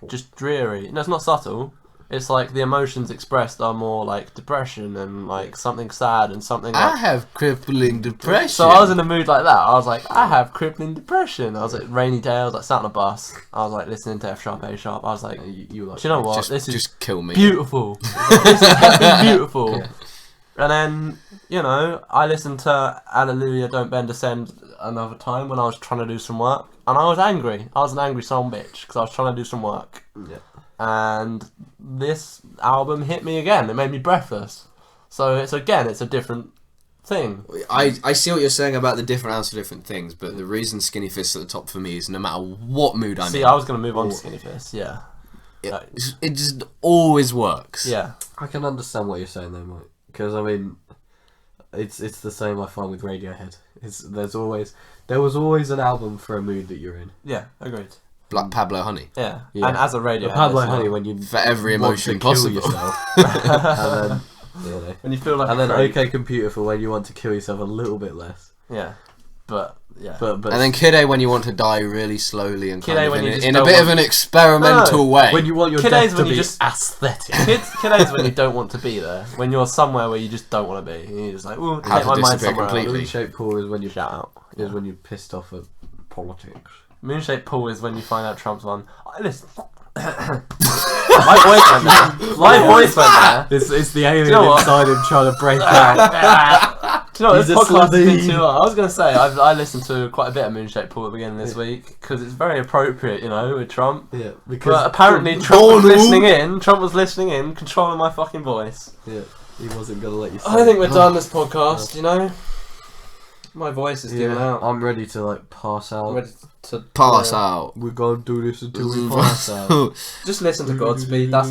S3: just dreary. No, it's not subtle. It's like the emotions expressed are more like depression and like something sad and something
S2: I
S3: like...
S2: have crippling depression.
S3: So I was in a mood like that. I was like, I have crippling depression. I was like, rainy day. I was like, sat on a bus. I was like, listening to F sharp, A sharp. I was like,
S4: You like?
S3: do you know what?
S2: Just,
S3: this is
S2: just kill me.
S3: beautiful. This is fucking beautiful.
S4: Yeah.
S3: And then, you know, I listened to Alleluia Don't Bend Ascend another time when I was trying to do some work. And I was angry. I was an angry son bitch because I was trying to do some work.
S4: Yeah.
S3: And this album hit me again. It made me breathless. So it's a different thing.
S2: I see what you're saying about the different answers for different things, but the reason Skinny Fist's at the top for me is no matter what mood I'm
S3: See,
S2: in.
S3: I was going to move on to Skinny Fist. Yeah.
S2: It just always works.
S3: Yeah.
S4: I can understand what you're saying though, Mike. Because I mean, it's the same I find with Radiohead. There was always an album for a mood that you're in.
S3: Yeah. Agreed.
S2: Like Pablo Honey.
S3: Yeah.
S4: Yeah.
S3: And as a radio,
S4: The Pablo Honey, when you
S2: For every
S4: want to
S2: emotion
S4: kill
S2: possible.
S4: yourself, and then you know,
S3: when you feel like,
S4: and then
S3: a creep.
S4: OK Computer for when you want to kill yourself a little bit less.
S3: Yeah. But yeah.
S4: But
S2: And then Kid A when you want to die really slowly and
S3: Kid
S2: kind
S3: A
S2: of
S3: when you just
S2: in a
S3: don't
S2: bit
S3: want-
S2: of an experimental way.
S4: when you want your
S3: Kid
S4: death
S3: A's
S4: to
S3: when you
S4: be
S3: just-
S4: aesthetic.
S3: Kid A's when you don't want to be there. When you're somewhere where you just don't want to be. And you're just like, ooh,
S2: Have
S3: take my
S2: to
S3: mind
S2: disappear
S3: somewhere
S2: completely.
S3: else.
S4: Moon-shaped pool is when you
S3: Shout out.
S4: when you're pissed off at politics.
S3: Moonshaped Pool is when you find out Trump's won. Listen, My voice went there. My voice went there.
S4: It's the alien
S3: you know what?
S4: inside him trying to break out.
S3: Do you know what,
S4: He's
S3: this
S4: a
S3: podcast has been
S4: Slovene.
S3: too long. I was going to say, I listened to quite a bit of Moonshaped Pool at the beginning of this week, because it's very appropriate, you know, with Trump.
S4: Yeah, because
S3: But apparently Trump was listening in, controlling my fucking voice.
S4: Yeah, he wasn't gonna let you.
S3: I think we're done this podcast, you know? My voice is giving out.
S4: I'm ready to like pass out.
S3: I'm ready to
S2: Pass out.
S4: We're gonna do this until we pass out.
S3: Just listen to Godspeed, that's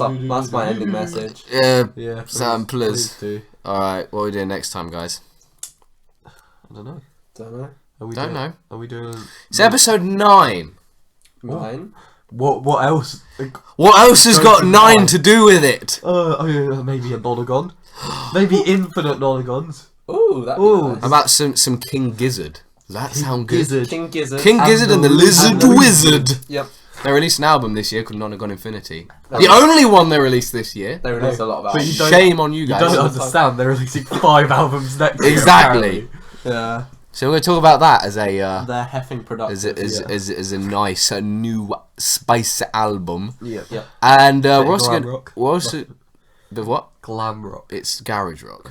S3: my ending message.
S2: Yeah,
S4: Yeah,
S2: samplers.
S4: please do.
S2: Alright, what are we doing next time, guys?
S4: I don't know.
S3: Don't know.
S4: Are we
S2: Don't
S4: doing,
S2: know.
S4: Are we doing?
S2: It's episode 9.
S3: Mine?
S4: What else?
S2: What else has got
S4: Going
S2: 9
S4: 9?
S2: to do with it?
S4: Maybe a Nonagon. Maybe infinite Nonagons.
S3: Ooh, that'd be
S4: Ooh.
S3: nice.
S2: How about some King Gizzard? Does that sound good?
S4: Gizzard.
S3: King Gizzard.
S2: King Gizzard and the Lizard
S4: and the
S2: Wizard.
S3: Yep.
S2: They released an album this year called Nonagon Infinity.
S3: They
S2: The only one they released this year.
S3: They released a lot of
S4: But
S3: albums.
S4: you don't-
S2: Shame on you
S4: You
S2: guys.
S4: don't understand. They're releasing 5 albums next year.
S2: Exactly.
S4: apparently.
S3: Yeah.
S2: So we're going to talk about that as a
S3: They're heffing productive.
S2: as a nice new spice album.
S4: Yeah.
S3: Yep.
S2: And
S4: Bit
S2: we're also
S4: glam
S2: going.
S4: rock.
S2: We're also the what?
S4: Glam rock.
S2: It's garage rock.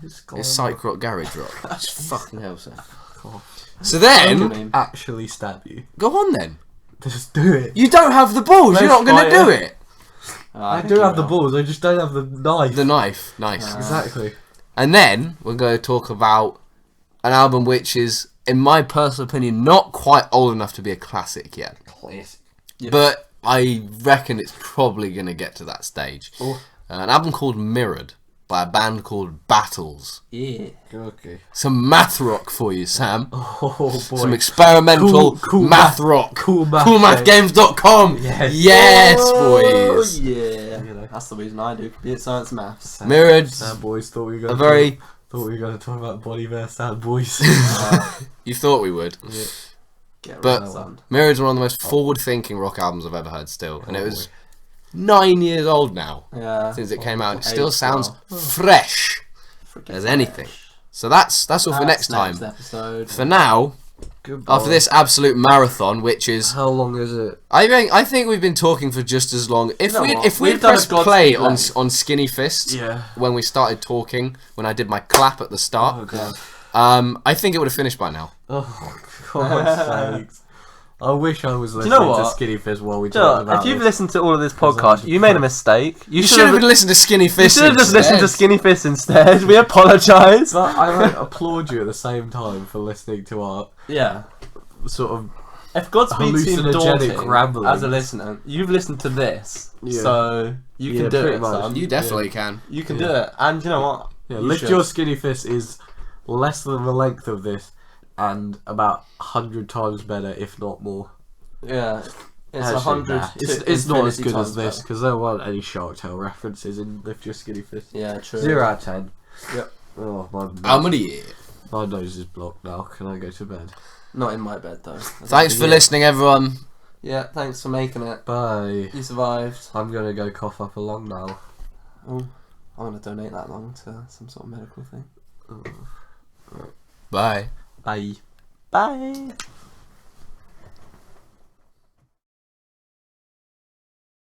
S4: It's glam
S2: It's psych-rock garage rock. That's fucking hell, sir.
S4: God.
S2: So then,
S3: Name.
S4: Actually stab you.
S2: go on then.
S4: Just do it.
S2: You don't have the balls. You're not going to do it.
S4: I do have the balls. I just don't have the knife.
S2: The knife, nice.
S4: Exactly.
S2: And then we're going to talk about an album which is, in my personal opinion, not quite old enough to be a classic yet.
S3: Yep.
S2: But I reckon it's probably going to get to that stage.
S3: Oh.
S2: An album called Mirrored by a band called Battles.
S3: Yeah.
S4: Okay.
S2: Some math rock for you, Sam.
S4: Oh boy.
S2: Some experimental
S4: Cool
S2: math rock.
S4: Cool math.
S2: Coolmathgames.com.
S4: Yes.
S2: Yes,
S3: Oh,
S2: boys.
S3: yeah.
S4: You know.
S3: That's the reason I do computer science maths.
S4: Sad-
S2: Mirrored.
S4: Sad boys thought we were
S2: A
S4: going.
S2: very.
S4: Thought we were going to talk about Body Bear Sad Boys.
S2: You thought we would.
S3: Get
S2: But-
S3: rid of that.
S2: Mirrored's one of the most forward-thinking rock albums I've ever heard. Still, and it was 9 years old now
S3: Yeah.
S2: since it came out. It still
S3: Aged
S2: sounds
S3: well.
S2: fresh
S3: Freaking
S2: as anything.
S3: fresh.
S2: So that's all for next time.
S3: Episode.
S2: For now,
S4: Goodbye.
S2: after this absolute marathon, which is
S4: How long is it?
S2: I think we've been talking for just as long. If
S3: You know
S2: we
S3: what?
S2: if we
S3: We've done a
S2: pressed
S3: Godspeed
S2: play
S3: length.
S2: on Skinny Fist
S4: Yeah.
S2: when we started talking, when I did my clap at the start,
S4: Oh god.
S2: I think it would have finished by now.
S4: Oh God's sakes. I wish I was
S3: you
S4: listening
S3: know
S4: to
S3: what?
S4: Skinny Fizz while we
S3: Do you know
S4: talked
S3: what?
S4: about
S3: If you've
S4: this.
S3: listened to all of this
S4: Because
S3: podcast,
S4: I'm
S3: you made a mistake.
S2: You should have been listening to Skinny
S3: You
S2: Fist.
S3: should have just listened to
S2: instead.
S3: Skinny Fist instead. We apologise.
S4: But I like, applaud you at the same time for listening to our
S3: Yeah.
S4: sort of
S3: If Godspeed seemed
S4: hallucinogenic
S3: daunting
S4: ramblings.
S3: as a listener, you've listened to this,
S4: Yeah.
S3: so you
S4: Yeah,
S3: can do
S4: pretty
S3: it,
S4: much.
S3: son.
S2: You definitely can.
S3: You can
S4: Yeah.
S3: do it. And you know what?
S4: yeah,
S3: You
S4: Lift
S3: should.
S4: Your Skinny Fist is less than the length of this and about 100 times better, if not more.
S3: Yeah. It's
S4: Actually,
S3: 100.
S4: nah. It's not as good as this because there weren't any Shark Tale references in Lift Your Skinny Fist.
S3: Yeah, true.
S4: 0 out of 10.
S3: Yep.
S4: Oh,
S2: I'm gonna eat.
S4: my nose is blocked now. Can I go to bed?
S3: Not in my bed though.
S2: Thanks for listening, everyone.
S3: Yeah, thanks for making it.
S4: Bye.
S3: You survived.
S4: I'm gonna go cough up a lung now.
S3: Oh, I want to donate that lung to some sort of medical thing.
S2: Bye.
S4: Bye.
S3: Bye.